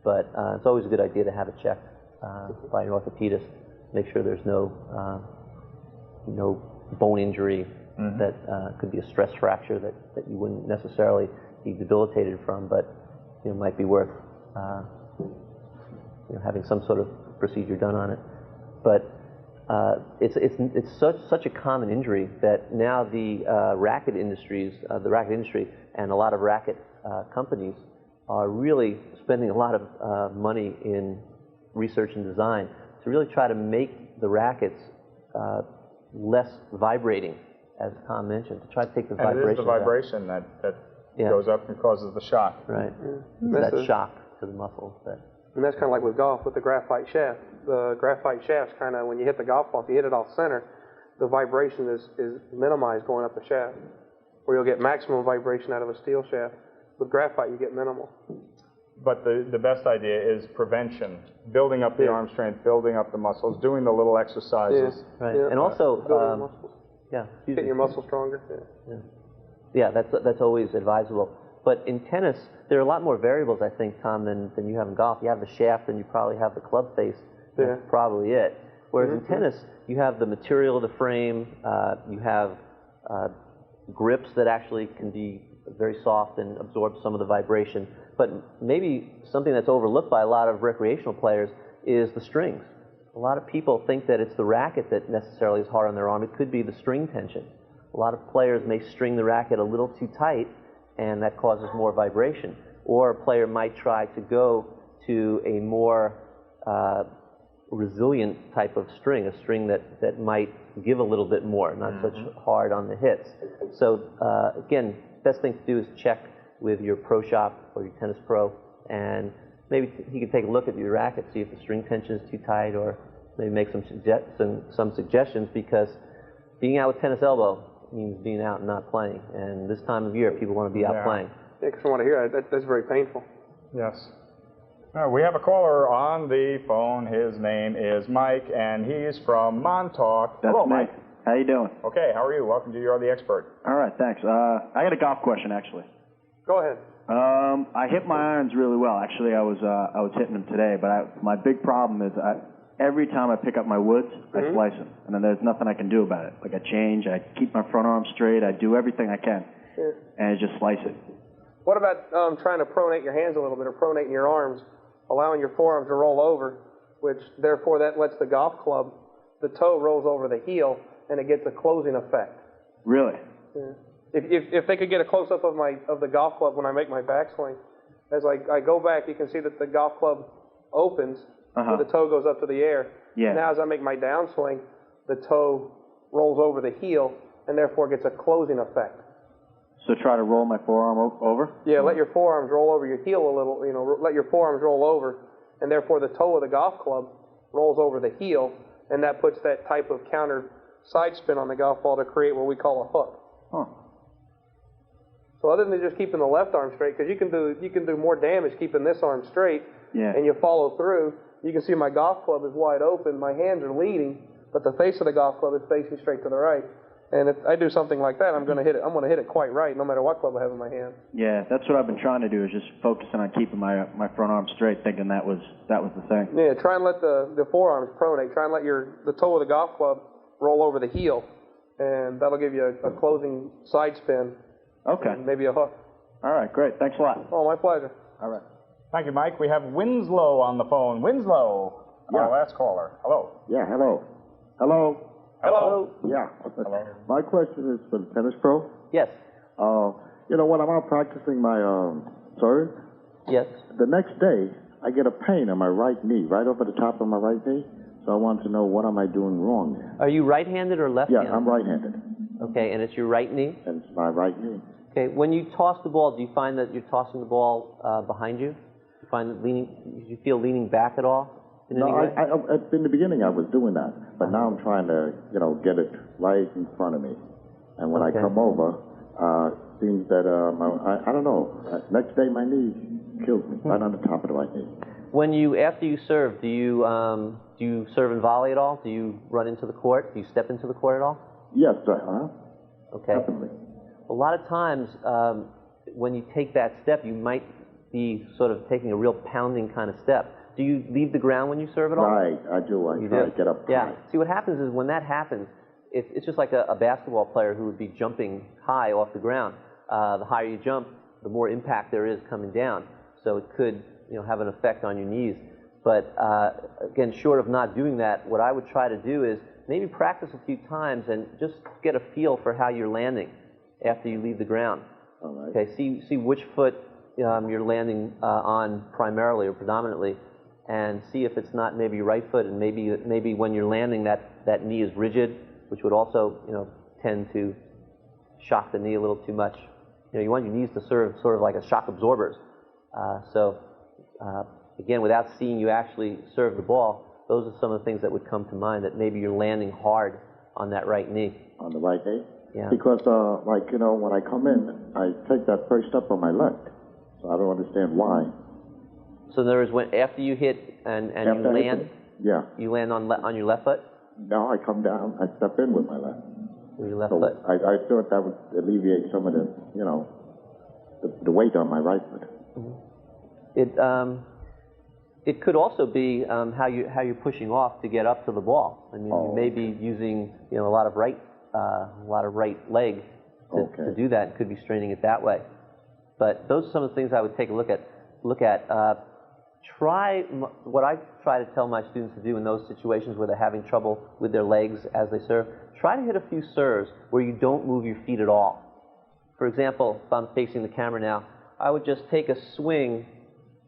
But it's always a good idea to have it checked. by an orthopedist. Make sure there's no bone injury that could be a stress fracture that you wouldn't necessarily be debilitated from, but might be worth having some sort of procedure done on it. But it's such a common injury that now the racket industry and a lot of racket companies are really spending a lot of money in research and design to really try to make the rackets less vibrating, as Tom mentioned, to try to take the vibration And it is the vibration that goes up and causes the shock. Right. That shock to the muscles. And that's kind of like with golf, with the graphite shaft. The graphite shaft's kind of, when you hit the golf ball, if you hit it off center, the vibration is minimized going up the shaft, where you'll get maximum vibration out of a steel shaft. With graphite, you get minimal. But the best idea is prevention, building up the arm strength, building up the muscles, doing the little exercises. Right. And also, getting your muscles stronger. Yeah, that's always advisable. But in tennis, there are a lot more variables, I think, Tom, than you have in golf. You have the shaft, and you probably have the club face. That's probably it. Whereas in tennis, you have the material of the frame, you have grips that actually can be very soft and absorb some of the vibration. But maybe something that's overlooked by a lot of recreational players is the strings. A lot of people think that it's the racket that necessarily is hard on their arm. It could be the string tension. A lot of players may string the racket a little too tight, and that causes more vibration. Or a player might try to go to a more resilient type of string, a string that might give a little bit more, not such hard on the hits. So again, best thing to do is check with your pro shop or your tennis pro, and maybe he can take a look at your racket, see if the string tension is too tight, or maybe make some suggestions, because being out with tennis elbow means being out and not playing. And this time of year, people want to be out playing. Yeah, because I want to hear it. That's very painful. Yes. We have a caller on the phone. His name is Mike, and he's from Montauk. That's Hello, me. Mike. How you doing? Okay, how are you? Welcome to You're the Expert. All right, thanks. I got a golf question, actually. Go ahead. I hit my irons really well. Actually, I was hitting them today, but my big problem is every time I pick up my woods, I slice them, and then there's nothing I can do about it. Like I change, I keep my front arm straight, I do everything I can, and I just slice it. What about trying to pronate your hands a little bit, or pronating your arms, allowing your forearms to roll over, which therefore that lets the golf club, the toe rolls over the heel, and it gets a closing effect. Really? Yeah. If they could get a close-up of the golf club when I make my backswing, as I go back, you can see that the golf club opens, where the toe goes up to the air. Yeah. Now as I make my downswing, the toe rolls over the heel, and therefore gets a closing effect. So try to roll my forearm over? Yeah, let your forearms roll over your heel a little, let your forearms roll over, and therefore the toe of the golf club rolls over the heel, and that puts that type of counter side spin on the golf ball to create what we call a hook. Huh. So other than just keeping the left arm straight, because you can do more damage keeping this arm straight, and you follow through. You can see my golf club is wide open, my hands are leading, but the face of the golf club is facing straight to the right. And if I do something like that, I'm going to hit it quite right, no matter what club I have in my hand. Yeah, that's what I've been trying to do, is just focusing on keeping my front arm straight, thinking that was the thing. Yeah, try and let the forearms pronate. Try and let the toe of the golf club roll over the heel, and that'll give you a closing side spin. Okay. And maybe a hook. All right, great. Thanks a lot. Oh, my pleasure. All right. Thank you, Mike. We have Winslow on the phone. Winslow, our last caller. Hello. Yeah, hello. Hello. Hello. Yeah. Hello. My question is for the tennis pro. Yes. When I'm out practicing my serve, yes, the next day I get a pain on my right knee, right over the top of my right knee. So I want to know, what am I doing wrong there? Are you right-handed or left-handed? Yeah, I'm right-handed. Okay, and it's your right knee? And it's my right knee. Okay, when you toss the ball, do you find that you're tossing the ball behind you? Do you find do you feel leaning back at all in any way? In the beginning I was doing that, but now I'm trying to, get it right in front of me. And when I come over, it seems that, I don't know, next day my knee kills me, right on the top of the right knee. After you serve, do you serve and volley at all? Do you run into the court? Do you step into the court at all? Yes, Okay. Definitely. A lot of times, when you take that step, you might be sort of taking a real pounding kind of step. Do you leave the ground when you serve at all? Right, I do. I try to get up Yeah. high. See, what happens is when that happens, it's just like a basketball player who would be jumping high off the ground. The higher you jump, the more impact there is coming down. So it could, have an effect on your knees. But again, short of not doing that, what I would try to do is maybe practice a few times and just get a feel for how you're landing after you leave the ground. All right. Okay, see which foot you're landing on primarily or predominantly, and see if it's not maybe your right foot, and maybe when you're landing that knee is rigid, which would also tend to shock the knee a little too much. You want your knees to serve sort of like a shock absorbers. Again, without seeing you actually serve the ball, those are some of the things that would come to mind, that maybe you're landing hard on that right knee. On the right knee? Yeah. Because, when I come in, I take that first step on my left. So I don't understand why. So in other words, after you hit and you land, you land on your left foot? No, I come down, I step in with my left. With your left so foot. I thought that would alleviate some of the, the weight on my right foot. Mm-hmm. It could also be how you're pushing off to get up to the ball. I mean, you may be using a lot of right leg to do that. It could be straining it that way. But those are some of the things I would take a look at. What I try to tell my students to do in those situations where they're having trouble with their legs as they serve. Try to hit a few serves where you don't move your feet at all. For example, if I'm facing the camera now, I would just take a swing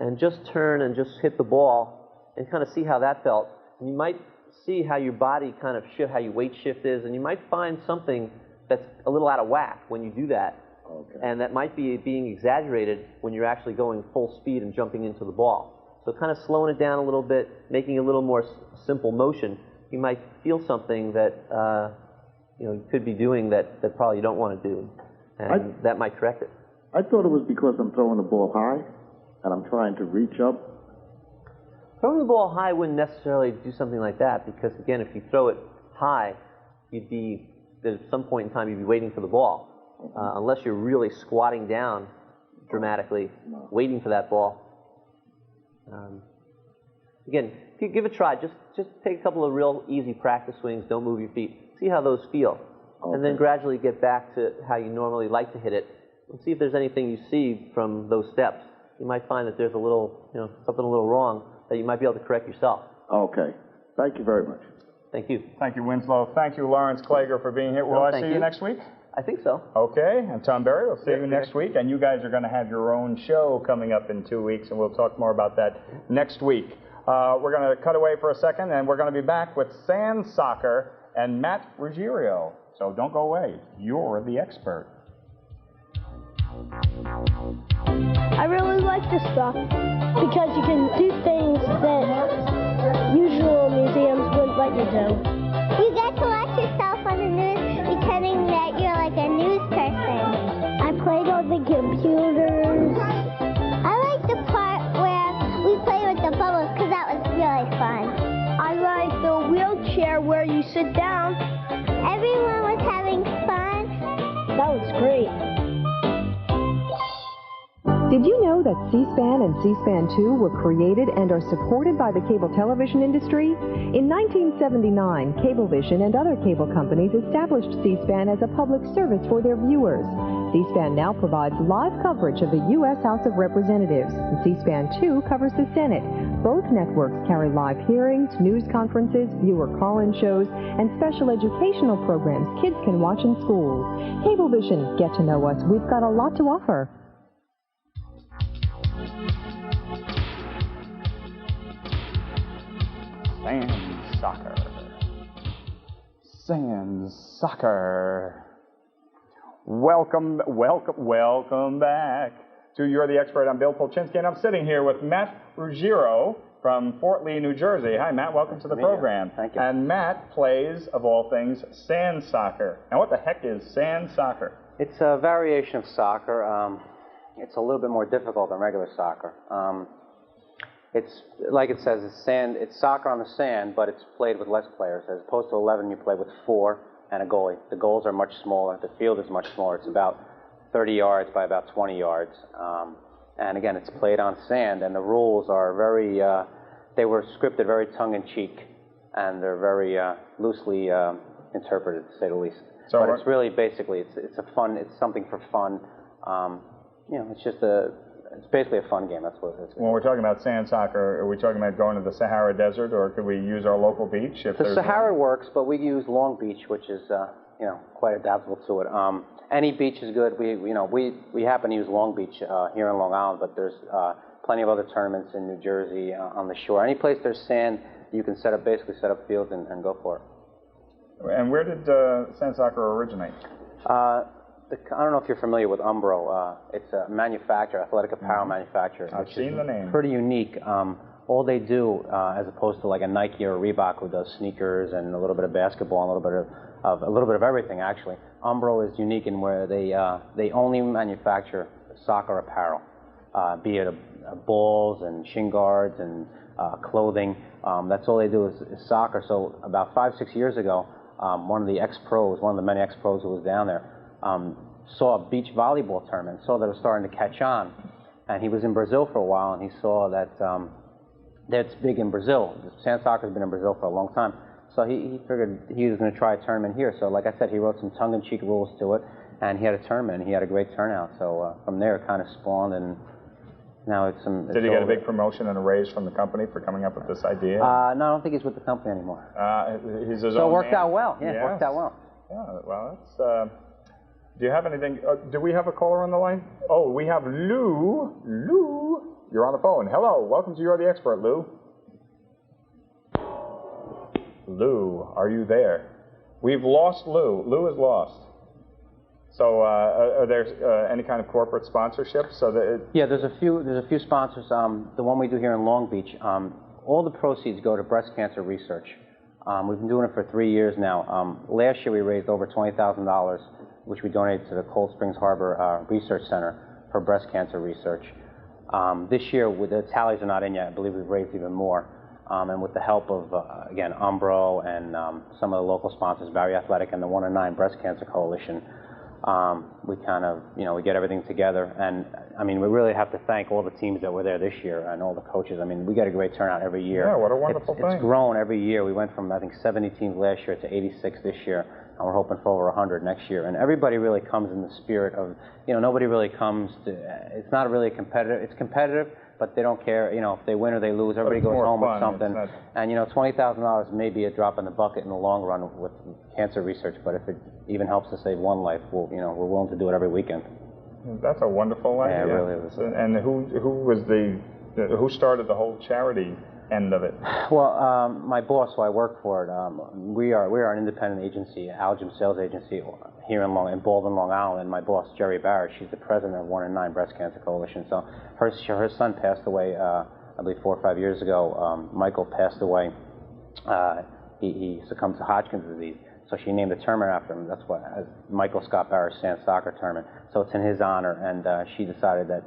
and just turn and just hit the ball and kind of see how that felt. And you might see how your body kind of shift, how your weight shift is, and you might find something that's a little out of whack when you do that. Okay. And that might be being exaggerated when you're actually going full speed and jumping into the ball. So kind of slowing it down a little bit, making a little more simple motion, you might feel something that you could be doing that probably you don't want to do, and that might correct it. I thought it was because I'm throwing the ball high and I'm trying to reach up. Throwing the ball high wouldn't necessarily do something like that, because again, if you throw it high, at some point in time you'd be waiting for the ball. Unless you're really squatting down dramatically, waiting for that ball. Again, if you give it a try, just take a couple of real easy practice swings, don't move your feet, see how those feel. Okay. And then gradually get back to how you normally like to hit it, and see if there's anything you see from those steps. You might find that there's a little, something a little wrong that you might be able to correct yourself. Okay. Thank you very much. Thank you. Thank you, Winslow. Thank you, Lawrence Kleger, for being here. Will I see you next week? I think so. Okay, and Tom Berry, we'll see you next week. And you guys are going to have your own show coming up in 2 weeks, and we'll talk more about that next week. We're going to cut away for a second, and we're going to be back with sand soccer and Matt Ruggerio. So don't go away. You're the expert. I really like this stuff because you can do things that usual museums wouldn't let you do. You get to watch yourself on the news pretending that you're like a news person. I played on the computers. I like the part where we play with the bubbles because that was really fun. I like the wheelchair where you sit down. Everyone was having fun. That was great. Did you know that C-SPAN and C-SPAN 2 were created and are supported by the cable television industry? In 1979, Cablevision and other cable companies established C-SPAN as a public service for their viewers. C-SPAN now provides live coverage of the U.S. House of Representatives, and C-SPAN 2 covers the Senate. Both networks carry live hearings, news conferences, viewer call-in shows, and special educational programs kids can watch in schools. Cablevision, get to know us. We've got a lot to offer. Sand soccer. Sand soccer. Welcome back to You're the Expert. I'm Bill Polchinski, and I'm sitting here with Matt Ruggerio from Fort Lee, New Jersey. Hi, Matt. Welcome to the program. Thank you. And Matt plays, of all things, sand soccer. Now, what the heck is sand soccer? It's a variation of soccer. It's a little bit more difficult than regular soccer. It's like it says, it's soccer on the sand, but it's played with less players. As opposed to 11, you play with 4 and a goalie. The goals are much smaller. The field is much smaller. It's about 30 yards by about 20 yards. And again, it's played on sand, and the rules are very they were scripted very tongue-in-cheek, and they're very loosely interpreted, to say the least. So but it's really basically it's something for fun. You know, it's basically a fun game. That's what it is. When we're talking about sand soccer, are we talking about going to the Sahara Desert, or could we use our local beach? The Sahara works, but we use Long Beach, which is you know, quite adaptable to it. Any beach is good. We happen to use Long Beach here in Long Island, but there's plenty of other tournaments in New Jersey on the shore. Any place there's sand, you can basically set up fields and go for it. And where did sand soccer originate? I don't know if you're familiar with Umbro. It's a manufacturer, athletic apparel manufacturer. I've seen the name. Pretty unique. All they do, as opposed to like a Nike or a Reebok who does sneakers and a little bit of basketball and a little bit of everything, actually. Umbro is unique in where they only manufacture soccer apparel, be it balls and shin guards and clothing. That's all they do is soccer. So about 5-6 years ago, one of the ex-pros, one of the many ex-pros who was down there, saw a beach volleyball tournament, saw that it was starting to catch on. And he was in Brazil for a while, and he saw that that's big in Brazil. Sand soccer's been in Brazil for a long time. So he figured he was going to try a tournament here. So like I said, he wrote some tongue-in-cheek rules to it, and he had a tournament, and he had a great turnout. So from there, it kind of spawned, and now it's some... Did he get a big promotion and a raise from the company for coming up with this idea? No, I don't think he's with the company anymore. He's his own So it worked man. out well. Yeah, Yes. it worked out well. Yeah, well, that's... do you have anything... do we have a caller on the line? Oh, we have Lou. Lou, you're on the phone. Hello, welcome to You're the Expert, Lou. Lou, are you there? We've lost Lou. Lou is lost. So, are there any kind of corporate sponsorship? So that Yeah, there's a few sponsors. The one we do here in Long Beach, all the proceeds go to breast cancer research. We've been doing it for 3 years now. Last year we raised over $20,000, which we donated to the Cold Springs Harbor Research Center for breast cancer research. This year, the tallies are not in yet. I believe we've raised even more. And with the help of, again, Umbro and some of the local sponsors, Barry Athletic and the 1 in 9 Breast Cancer Coalition, we kind of, we get everything together. And, I mean, we really have to thank all the teams that were there this year and all the coaches. I mean, we get a great turnout every year. Yeah, what a wonderful thing. It's grown every year. We went from, I think, 70 teams last year to 86 this year, and we're hoping for over 100 next year. And everybody really comes in the spirit of, nobody really comes to, it's not really competitive. It's competitive, but they don't care, if they win or they lose. Everybody goes home with something. And, $20,000 may be a drop in the bucket in the long run with cancer research, but if it even helps to save one life, we're willing to do it every weekend. That's a wonderful idea. Yeah, it really is. And who started the whole charity end of it? Well, my boss, who I work for, we are an independent agency, Algem sales agency here in Baldwin, Long Island. And my boss, Jerry Barrett, she's the president of 1 in 9 Breast Cancer Coalition. So her son passed away, I believe 4 or 5 years ago. Michael passed away. He succumbed to Hodgkin's disease. So she named the tournament after him. That's why, Michael Scott Barrett's sand soccer tournament. So it's in his honor, and she decided that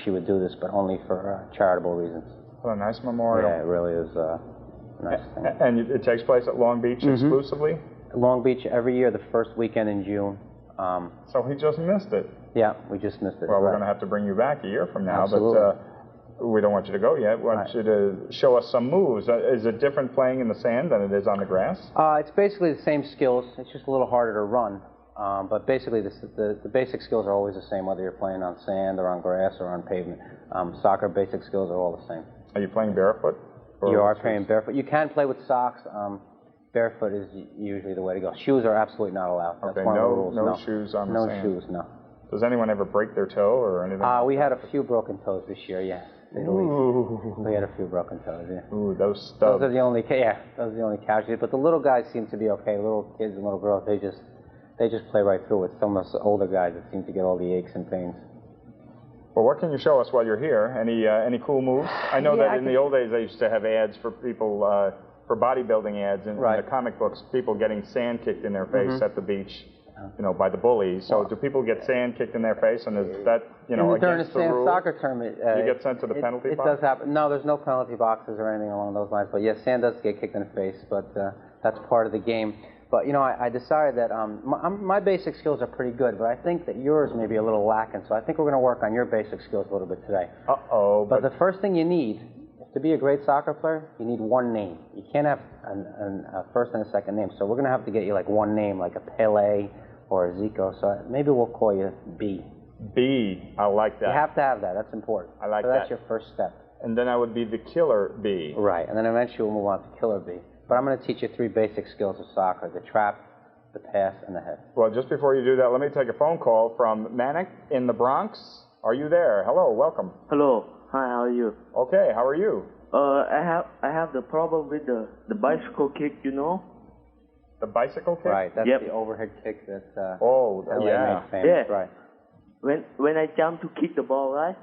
she would do this, but only for charitable reasons. What a nice memorial. Yeah, it really is a nice thing. And it takes place at Long Beach exclusively? Long Beach every year, the first weekend in June. So he just missed it. Yeah, we just missed it. Well, we're going to have to bring you back a year from now. Absolutely. But we don't want you to go yet. We want you to show us some moves. Is it different playing in the sand than it is on the grass? It's basically the same skills. It's just a little harder to run. But basically, the basic skills are always the same, whether you're playing on sand or on grass or on pavement. Soccer basic skills are all the same. Are you playing barefoot? You are playing barefoot. You can play with socks. Barefoot is usually the way to go. Shoes are absolutely not allowed. That's one of the rules. No shoes on the sand? No shoes, no. Does anyone ever break their toe or anything? We had a few broken toes this year, yeah. We had a few broken toes, yeah. Ooh, those stubs. Those are the only casualties. But the little guys seem to be okay. Little kids and little girls, they just play right through it. Some of us older guys that seem to get all the aches and pains. Well, what can you show us while you're here? Any cool moves? I know that in the old days they used to have ads for people, for bodybuilding ads in the comic books, people getting sand kicked in their face at the beach, by the bullies. So do people get sand kicked in their face, and is that, during against the the sand rules? soccer tournament, you get sent to the penalty box? It does happen. No, there's no penalty boxes or anything along those lines. But yes, sand does get kicked in the face, but that's part of the game. But, I decided that my basic skills are pretty good, but I think that yours may be a little lacking. So I think we're going to work on your basic skills a little bit today. Uh-oh. But the first thing you need To be a great soccer player, you need one name. You can't have a first and a second name. So we're going to have to get you like one name, like a Pele or a Zico. So maybe we'll call you B. B. I like that. You have to have that. That's important. I like so that. That's your first step. And then I would be the killer B. Right. And then eventually we'll move on to killer B. But I'm going to teach you 3 basic skills of soccer: the trap, the pass, and the head. Well, just before you do that, let me take a phone call from Manic in the Bronx. Are you there? Hello, welcome. Hello. Hi, how are you? Okay, how are you? I have the problem with the bicycle kick, you know? The bicycle kick? Right, that's Yep. the overhead kick that LA made famous. Yeah. Right. When I jump to kick the ball, right?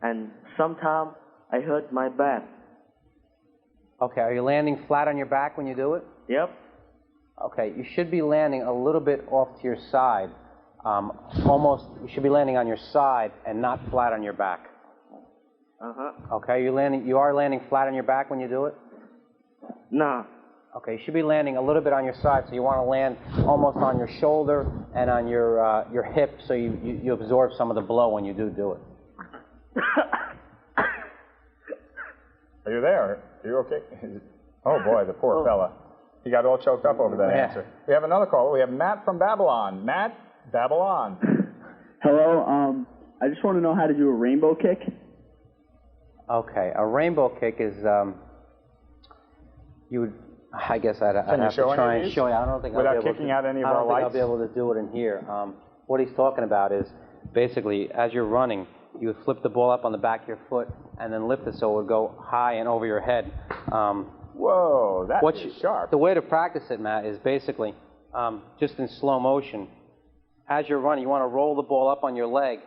And sometimes I hurt my back. Okay, are you landing flat on your back when you do it? Yep. Okay, you should be landing a little bit off to your side. Almost, you should be landing on your side and not flat on your back. Uh-huh. Okay, you are landing flat on your back when you do it? Nah. Okay, you should be landing a little bit on your side, so you want to land almost on your shoulder and on your hip, so you absorb some of the blow when you do it. Are you there? Are you okay? Oh boy, the poor fella. He got all choked up over that answer. We have another caller. We have Matt from Babylon. Matt, Babylon. Hello, I just want to know how to do a rainbow kick. Okay, a rainbow kick is, I guess I'd have to try and show you. I don't think I'll be able to. Without kicking out any of our lights? I'll be able to do it in here. What he's talking about is basically, as you're running, you would flip the ball up on the back of your foot and then lift it so it would go high and over your head. Whoa, that is sharp. The way to practice it, Matt, is basically just in slow motion. As you're running, you want to roll the ball up on your leg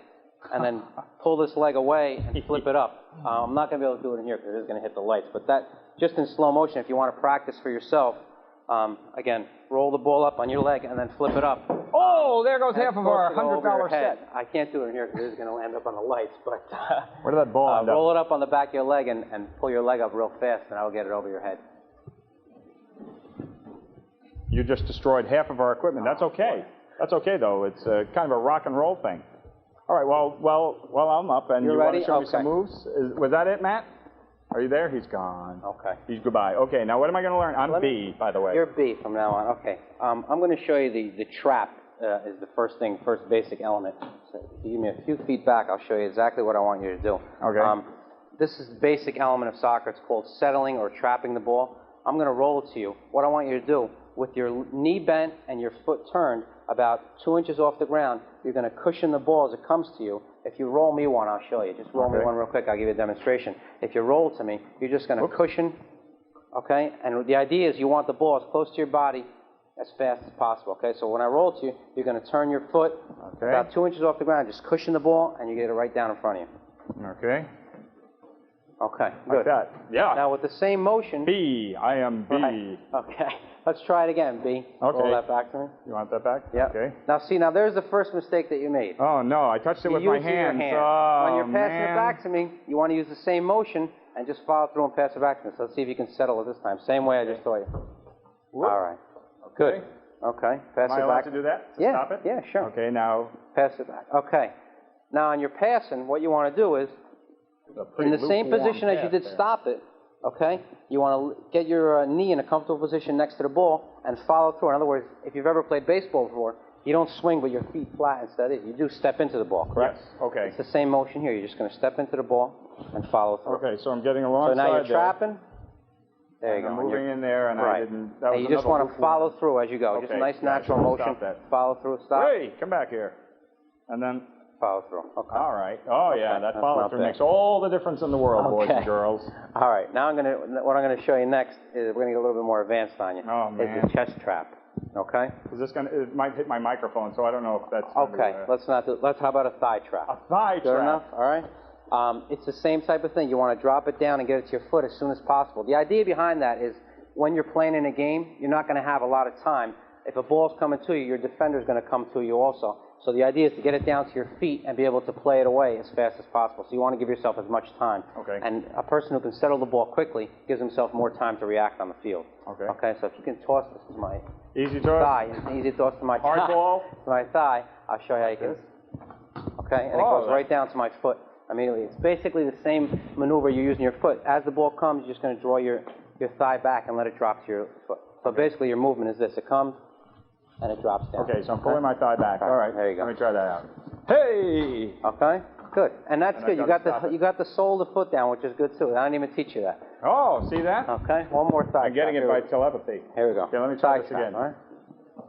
and then pull this leg away and flip it up. I'm not going to be able to do it in here because it is going to hit the lights, but that, just in slow motion, if you want to practice for yourself, again, roll the ball up on your leg and then flip it up. Oh, there goes half of our $100 set. I can't do it in here because it is going to end up on the lights, but where did that ball end up? Roll it up on the back of your leg and pull your leg up real fast, and I'll get it over your head. You just destroyed half of our equipment. That's okay. That's okay, though. It's kind of a rock and roll thing. All right, well, I'm up, and you want to show me some moves? Was that it, Matt? Are you there? He's gone. Okay. He's goodbye. Okay, now what am I going to learn? I'm B, by the way. You're B from now on. Okay. I'm going to show you the trap is the first basic element. So if you give me a few feet back, I'll show you exactly what I want you to do. Okay. This is the basic element of soccer. It's called settling or trapping the ball. I'm going to roll it to you. What I want you to do, with your knee bent and your foot turned about 2 inches off the ground, you're going to cushion the ball as it comes to you. If you roll me one, I'll show you. Just roll me one real quick. I'll give you a demonstration. If you roll to me, you're just going to cushion, okay? And the idea is you want the ball as close to your body as fast as possible, okay? So when I roll to you, you're going to turn your foot about 2 inches off the ground, just cushion the ball, and you get it right down in front of you. Okay. Okay, like good. That. Yeah. Now with the same motion. B. I am B. Right. Okay. Let's try it again, B. Okay. Roll that back to me. You want that back? Yeah. Okay. Now there's the first mistake that you made. Oh, no, I touched it with my hands. Oh, when you're passing it back to me, you want to use the same motion and just follow through and pass it back to me. So let's see if you can settle it this time. Same way I just taught you. Whoop. All right. Okay. Good. Okay. Pass Am it I allowed back. to do that? Yeah. Stop it? Yeah, sure. Okay, now. Pass it back. Okay. Now on your passing, what you want to do is, in the same position as you did stop it, okay, you want to get your knee in a comfortable position next to the ball and follow through. In other words, if you've ever played baseball before, you don't swing with your feet flat instead. You do step into the ball, correct? Yes, okay. It's the same motion here. You're just going to step into the ball and follow through. Okay, so I'm getting alongside there. So now you're there. trapping. There you go. I'm moving in there, and I didn't. That was and you just want to follow through as you go. Okay. Just a nice natural motion. Stop that. Follow through. Stop. Hey, come back here. And then. Follow through. Okay. All right. Oh, yeah, that follow through makes all the difference in the world, boys and girls. All right. Now what I'm going to show you next is we're going to get a little bit more advanced on you. Oh, man. Is the chest trap. Okay. Is this going to? It might hit my microphone, so I don't know if that's. Okay. How about a thigh trap? A thigh Good trap. enough. All right. It's the same type of thing. You want to drop it down and get it to your foot as soon as possible. The idea behind that is when you're playing in a game, you're not going to have a lot of time. If a ball's coming to you, your defender's going to come to you also. So the idea is to get it down to your feet and be able to play it away as fast as possible. So you want to give yourself as much time. Okay. And a person who can settle the ball quickly gives himself more time to react on the field. Okay. Okay, so if you can toss this to my easy toss. Thigh, easy toss to my hard thigh. ball. To my thigh, I'll show you how you can. Okay, and it goes right down to my foot. immediately. It's basically the same maneuver you're using your foot. As the ball comes, you're just going to draw your thigh back and let it drop to your foot. So basically your movement is this. It comes and it drops down. Okay, so I'm pulling my thigh back. All right, there you go. Let me try that out. Hey! Okay, good. And that's And good. I You got the sole of the foot down, which is good too. I didn't even teach you that. Oh, see that? Okay, one more thigh. I'm getting it by telepathy. Here we go. Okay, let me try this again. All right.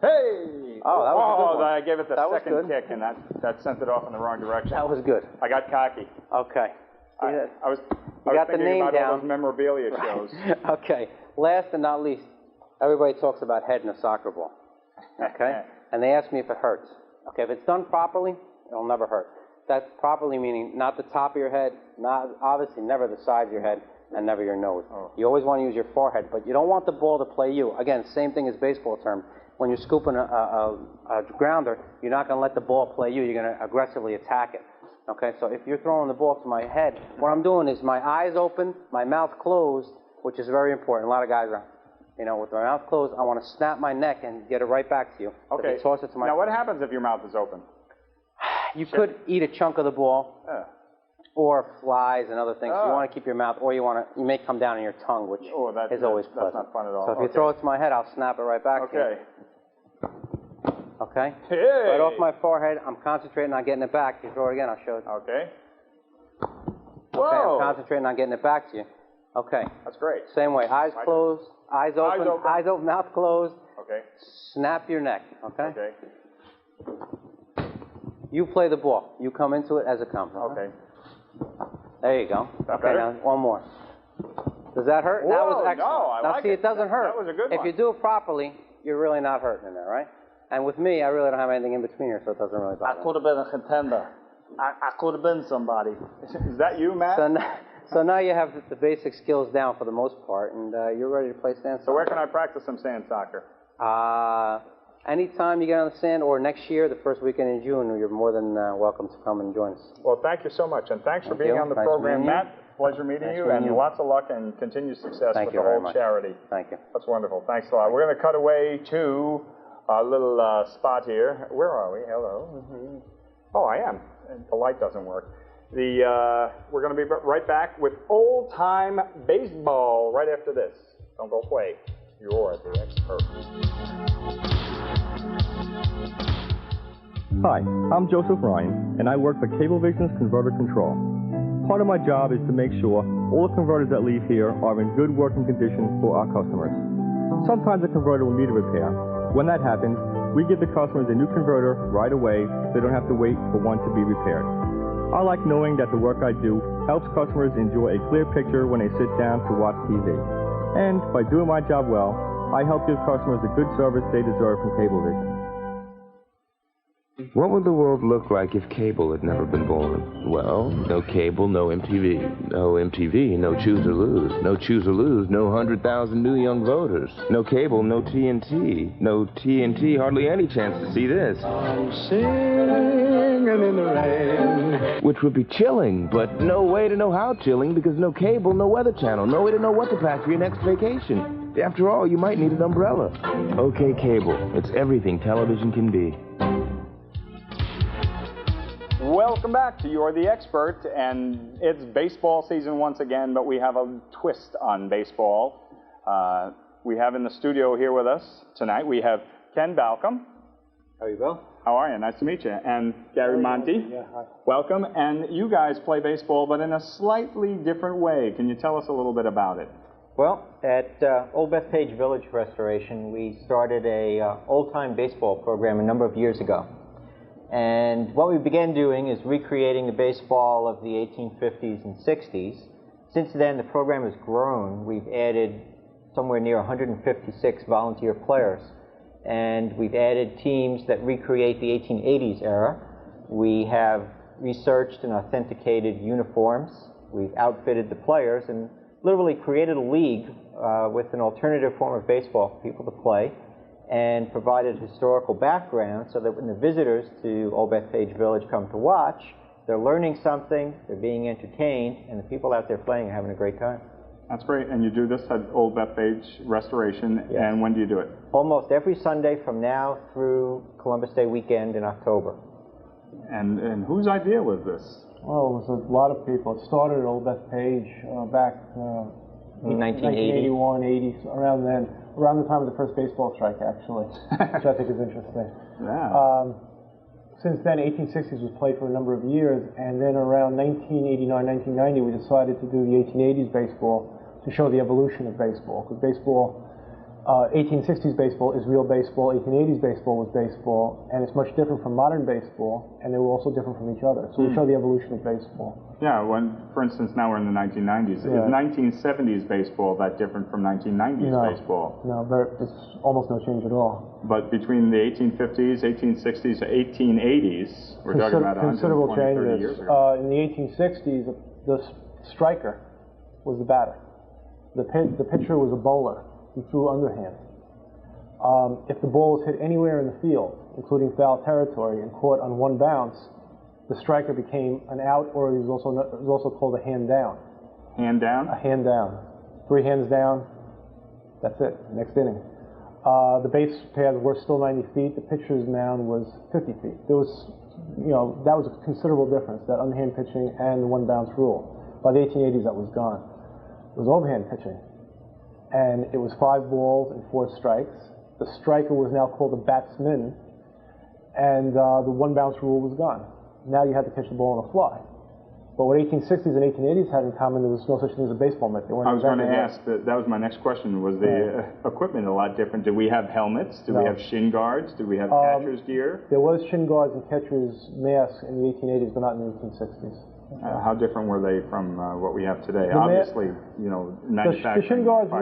Hey! Oh, that was a good one. I gave it the That was second good. kick, and that sent it off in the wrong direction. That was good. I got cocky. Okay. I was got the thinking name about down. all those memorabilia shows. Okay. Last and not least, everybody talks about head in a soccer ball. Okay? And they ask me if it hurts. Okay, if it's done properly, it'll never hurt. That's properly meaning not the top of your head, not obviously never the side of your head, and never your nose. You always want to use your forehead, but you don't want the ball to play you. Again, same thing as baseball term. When you're scooping a grounder, you're not going to let the ball play you. You're going to aggressively attack it. Okay, so if you're throwing the ball to my head, what I'm doing is my eyes open, my mouth closed, which is very important. A lot of guys are, with their mouth closed, I want to snap my neck and get it right back to you. Okay. If you toss it to my Now, what happens if your mouth is open? You could eat a chunk of the ball, or flies and other things. You want to keep your mouth, or you may come down on your tongue, which is always pleasant. That's not fun at all. So if you throw it to my head, I'll snap it right back to you. Okay. Okay? Hey. Right off my forehead, I'm concentrating on getting it back. You throw it again, I'll show it. Okay. Okay, I'm concentrating on getting it back to you. Okay. That's great. Same way, eyes closed, eyes open, mouth closed. Okay. Snap your neck, okay? Okay. You play the ball. You come into it as it comes. Okay. There you go. That okay, better? now one more. Does that hurt? Whoa, that was excellent. no, I now like see, it doesn't hurt. That was a good If one. you do it properly, you're really not hurting in there, right? And with me, I really don't have anything in between here, so it doesn't really bother me. I could have been a contender. I could have been somebody. Is that you, Matt? So now you have the basic skills down for the most part, and you're ready to play sand soccer. So where can I practice some sand soccer? Anytime you get on the sand, or next year, the first weekend in June, you're more than welcome to come and join us. Well, thank you so much, and thanks for Thank being you. on the Nice program, meeting you. Matt. Pleasure meeting Nice you, meeting and you. lots of luck and continued success Thank with you the very whole much. charity. Thank you. That's wonderful. Thanks a lot. We're going to cut away to a little spot here. Where are we? Hello. Oh, I am. The light doesn't work. We're going to be right back with old-time baseball right after this. Don't go away. You're the expert. Hi, I'm Joseph Ryan, and I work for Cablevision's Converter Control. Part of my job is to make sure all the converters that leave here are in good working condition for our customers. Sometimes a converter will need a repair. When that happens, we give the customers a new converter right away so they don't have to wait for one to be repaired. I like knowing that the work I do helps customers enjoy a clear picture when they sit down to watch TV. And by doing my job well, I help give customers the good service they deserve from Cablevision. What would the world look like if cable had never been born? Well, no cable, no MTV. No MTV, no Choose or Lose. No Choose or Lose, no 100,000 new young voters. No cable, no TNT. No TNT, hardly any chance to see this. I'm singing in the rain. Which would be chilling, but no way to know how chilling because no cable, no weather channel, no way to know what to pack for your next vacation. After all, you might need an umbrella. Okay, cable. It's everything television can be. Welcome back to You're the Expert, and it's baseball season once again, but we have a twist on baseball. We have in the studio here with us tonight, we have Ken Balcom. How you, Bill? How are you? Nice to meet you. And Gary Monti. Yeah, hi. Welcome. And you guys play baseball, but in a slightly different way. Can you tell us a little bit about it? Well, at Old Bethpage Village Restoration, we started a old-time baseball program a number of years ago. And what we began doing is recreating the baseball of the 1850s and 60s. Since then, the program has grown. We've added somewhere near 156 volunteer players. And we've added teams that recreate the 1880s era. We have researched and authenticated uniforms. We've outfitted the players and literally created a league with an alternative form of baseball for people to play, and provided historical background so that when the visitors to Old Bethpage Village come to watch, they're learning something, they're being entertained, and the people out there playing are having a great time. That's great. And you do this at Old Bethpage Restoration, Yes. And when do you do it? Almost every Sunday from now through Columbus Day weekend in October. And whose idea was this? Well, it was a lot of people. It started at Old Bethpage back in 1981, 80s, around then, around the time of the first baseball strike, actually, which I think is interesting. Yeah. Since then, 1860s was played for a number of years, and then around 1989, 1990, we decided to do the 1880s baseball to show the evolution of baseball. Because baseball, 1860s baseball is real baseball, 1880s baseball was baseball, and it's much different from modern baseball, and they were also different from each other. So we show the evolution of baseball. Yeah, for instance, now we're in the 1990s. Yeah. Is 1970s baseball that different from 1990s baseball? No, it's almost no change at all. But between the 1850s, 1860s, 1880s, we're talking about 120, considerable 30 changes. years ago. In the 1860s, the striker was the batter. The pitcher was a bowler who threw underhand. If the ball was hit anywhere in the field, including foul territory, and caught on one bounce, the striker became an out, or it was also called a hand down. Hand down? A hand down. 3 hands down, that's it, next inning. The base paths were still 90 feet. The pitcher's mound was 50 feet. There was, that was a considerable difference, that underhand pitching and the one bounce rule. By the 1880s, that was gone. It was overhand pitching. And it was 5 balls and 4 strikes. The striker was now called a batsman, and the one bounce rule was gone. Now you had to catch the ball on a fly. But what 1860s and 1880s had in common, there was no such thing as a baseball mitt. I was going to ask, that was my next question, was the equipment a lot different? Did we have helmets? Did we have shin guards? Did we have catcher's gear? There was shin guards and catcher's masks in the 1880s, but not in the 1860s. How different were they from what we have today? Obviously, manufacturing. The shin guards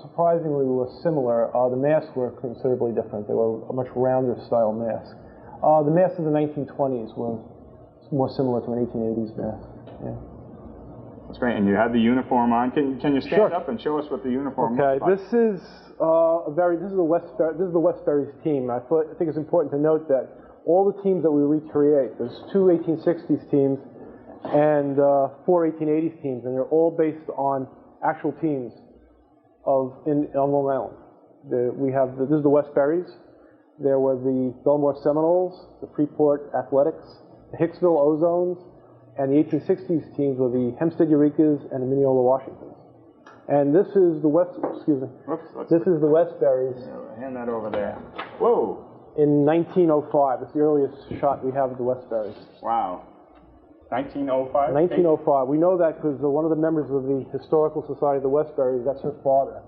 surprisingly were similar. The masks were considerably different. They were a much rounder style mask. The masks of the 1920s were more similar to an 1880s mask. Yeah. That's great. And you had the uniform on. Can you stand up and show us what the uniform looks like? This is this is the Westbury's team. I think it's important to note that all the teams that we recreate, there's 2 1860s teams and 4 1880s teams, and they're all based on actual teams on Long Island. This is the Westburys. There were the Belmore Seminoles, the Freeport Athletics, the Hicksville Ozones, and the 1860s teams were the Hempstead Eurekas and the Mineola Washingtons. And this is the this is the Westburys. Hand that over there. Whoa! In 1905, it's the earliest shot we have of the Westburys. Wow. 1905? 1905. We know that because one of the members of the Historical Society of the Westburys, that's her father.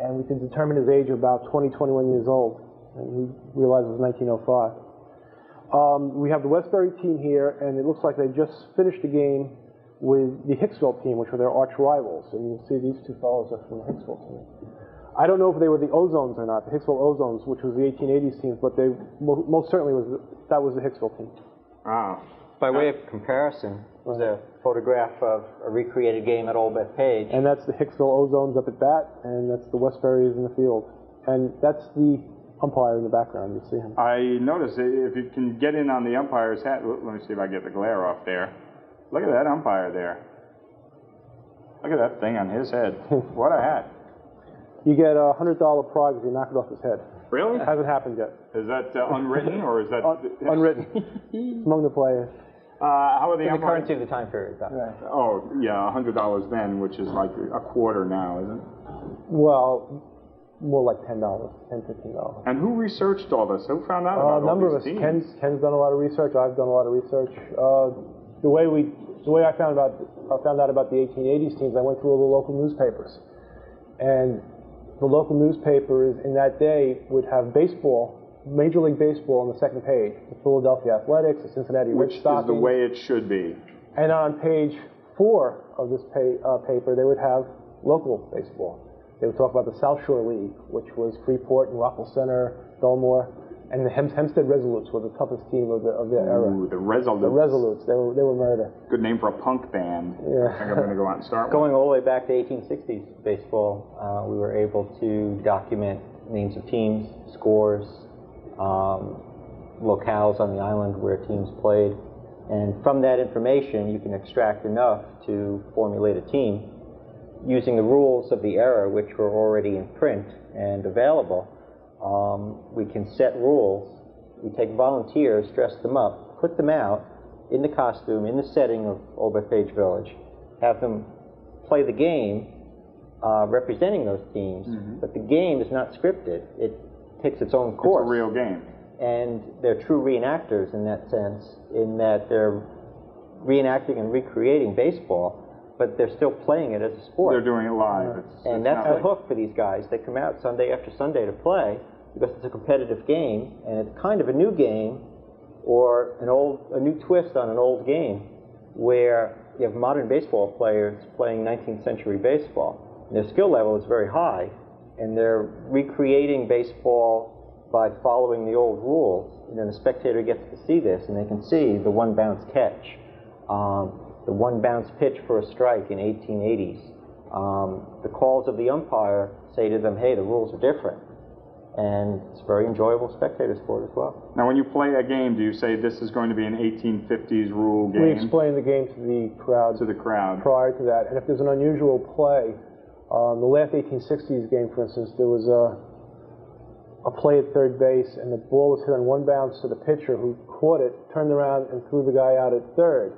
And we can determine his age of about 20, 21 years old. And we realize it was 1905. We have the Westbury team here, and it looks like they just finished the game with the Hicksville team, which were their arch rivals. And you can see these 2 fellows are from the Hicksville team. I don't know if they were the Ozones or not, the Hicksville Ozones, which was the 1880s team, but they most certainly was the Hicksville team. Wow. By way of comparison, was a photograph of a recreated game at Old Bethpage. And that's the Hicksville Ozones up at bat, and that's the Westburys in the field. And that's the umpire in the background. You see him. I noticed if you can get in on the umpire's hat. Let me see if I get the glare off there. Look at that umpire there. Look at that thing on his head. What a hat. You get a $100 prize if you knock it off his head. Really? It hasn't happened yet. Is that unwritten, or is that... Unwritten. It's among the players. How are the in the currency of the time period. Right. Oh, yeah, $100 then, which is like a quarter now, isn't it? Well, more like $10, $10, $15. And who researched all this? Who found out about a number all of us. these teams? Ken's done a lot of research. I've done a lot of research. The way I found out about the 1880s teams, I went through all the local newspapers, and the local newspapers in that day would have baseball, Major League Baseball, on the second page. The Philadelphia Athletics, the Cincinnati Red Stockings. Which is the way it should be. And on page 4 of this paper, they would have local baseball. They would talk about the South Shore League, which was Freeport and Rockville Center, Belmore, and the Hempstead Resolutes were the toughest team of their era. Ooh, the Resolutes. The Resolutes, they were murder. Good name for a punk band. Yeah. I think I'm going to go out and start one. Going all the way back to 1860s baseball, we were able to document names of teams, scores, locales on the island where teams played. And from that information, you can extract enough to formulate a team. Using the rules of the era, which were already in print and available, we can set rules. We take volunteers, dress them up, put them out in the costume, in the setting of Old Bethpage Village, have them play the game representing those teams, but the game is not scripted. It takes its own course. It's a real game. And they're true reenactors in that sense, in that they're reenacting and recreating baseball, but they're still playing it as a sport. They're doing it live. And that's the hook for these guys. They come out Sunday after Sunday to play because it's a competitive game, and it's kind of a new game, or a new twist on an old game, where you have modern baseball players playing 19th century baseball. And their skill level is very high, and they're recreating baseball by following the old rules. And then the spectator gets to see this, and they can see the one bounce catch, the one bounce pitch for a strike in 1880s. The calls of the umpire say to them, hey, the rules are different. And it's a very enjoyable spectator sport as well. Now, when you play a game, do you say this is going to be an 1850s rule game? We explain the game to the crowd. To the crowd. Prior to that. And if there's an unusual play, the last 1860s game, for instance, there was a play at third base, and the ball was hit on one bounce to the pitcher, who caught it, turned around, and threw the guy out at third.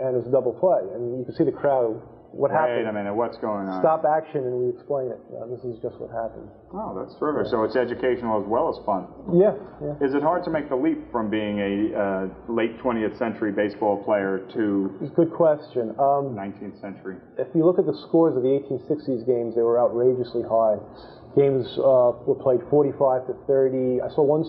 And it was a double play. And you can see the crowd. What happened? Wait a minute, what's going on? Stop action, and we explain it. This is just what happened. Oh, that's terrific. So it's educational as well as fun. Yeah. Is it hard to make the leap from being a late 20th century baseball player to... It's a good question. 19th century. If you look at the scores of the 1860s games, they were outrageously high. Games were played 45 to 30. I saw one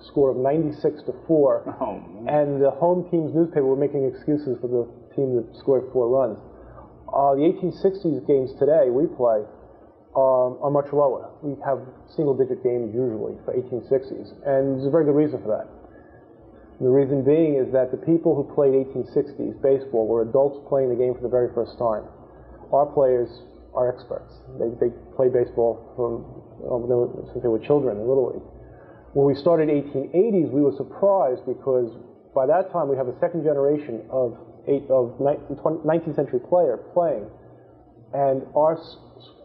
score of 96 to 4. Oh, man. And the home team's newspaper were making excuses for the team that scored 4 runs. The 1860s games today we play are much lower. We have single-digit games usually for 1860s, and there's a very good reason for that. The reason being is that the people who played 1860s baseball were adults playing the game for the very first time. Our players are experts. They play baseball since they were children in Little League. When we started 1880s, we were surprised because by that time we have a second generation of 19th century player playing, and our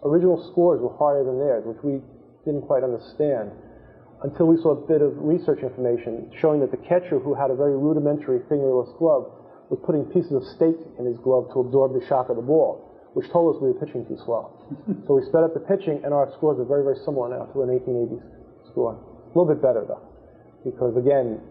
original scores were higher than theirs, which we didn't quite understand until we saw a bit of research information showing that the catcher, who had a very rudimentary fingerless glove, was putting pieces of steak in his glove to absorb the shock of the ball, which told us we were pitching too slow. So we sped up the pitching, and our scores are very, very similar now to an 1880s score. A little bit better though, because again,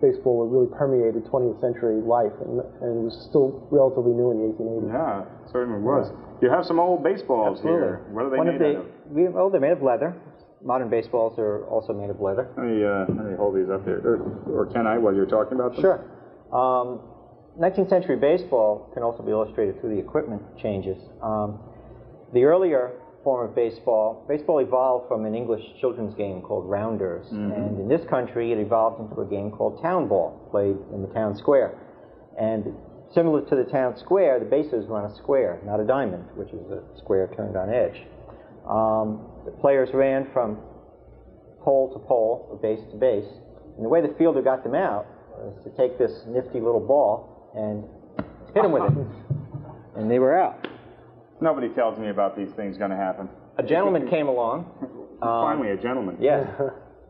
baseball really permeated 20th century life, and it was still relatively new in the 1880s. Yeah, it certainly was. You have some old baseballs here. What are they made out of? Well, they're made of leather. Modern baseballs are also made of leather. Let me hold these up here. Or can I, while you're talking about them? Sure. 19th century baseball can also be illustrated through the equipment changes. The earlier form of baseball evolved from an English children's game called rounders. And in this country, it evolved into a game called town ball, played in the town square. And similar to the town square, the bases run a square, not a diamond, which is a square turned on edge. The players ran from pole to pole, or base to base. And the way the fielder got them out was to take this nifty little ball and hit them with it. And they were out. Nobody tells me about these things going to happen. A gentleman came along. Finally, a gentleman. Yes,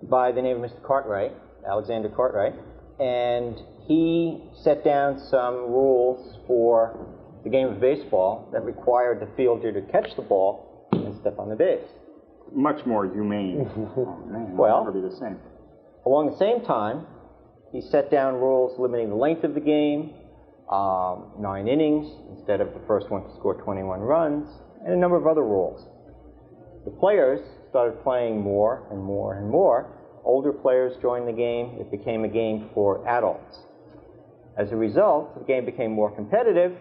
by the name of Mr. Cartwright, Alexander Cartwright. And he set down some rules for the game of baseball that required the fielder to catch the ball and step on the base. Much more humane. Oh, man, well, it'll never be the same. Along the same time, he set down rules limiting the length of the game, 9 innings instead of the first one to score 21 runs, and a number of other rules. The players started playing more and more and more. Older players joined the game. It became a game for adults. As a result, the game became more competitive.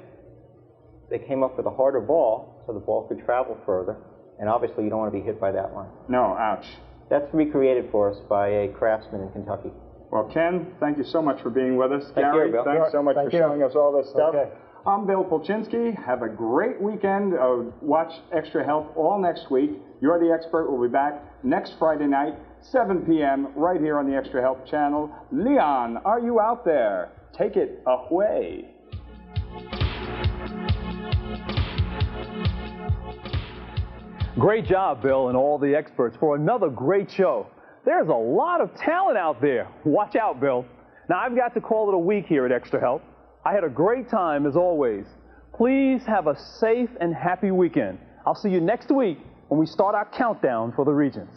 They came up with a harder ball so the ball could travel further, and obviously you don't want to be hit by that one. No, ouch. That's recreated for us by a craftsman in Kentucky. Well, Ken, thank you so much for being with us. Thank Gary, you, Bill. thanks so much for showing us all this stuff. Okay. I'm Bill Polchinski. Have a great weekend. Watch Extra Help all next week. You're the Expert will be back next Friday night, 7 p.m., right here on the Extra Help channel. Leon, are you out there? Take it away. Great job, Bill, and all the experts for another great show. There's a lot of talent out there. Watch out, Bill. Now, I've got to call it a week here at Extra Help. I had a great time, as always. Please have a safe and happy weekend. I'll see you next week when we start our countdown for the Regions.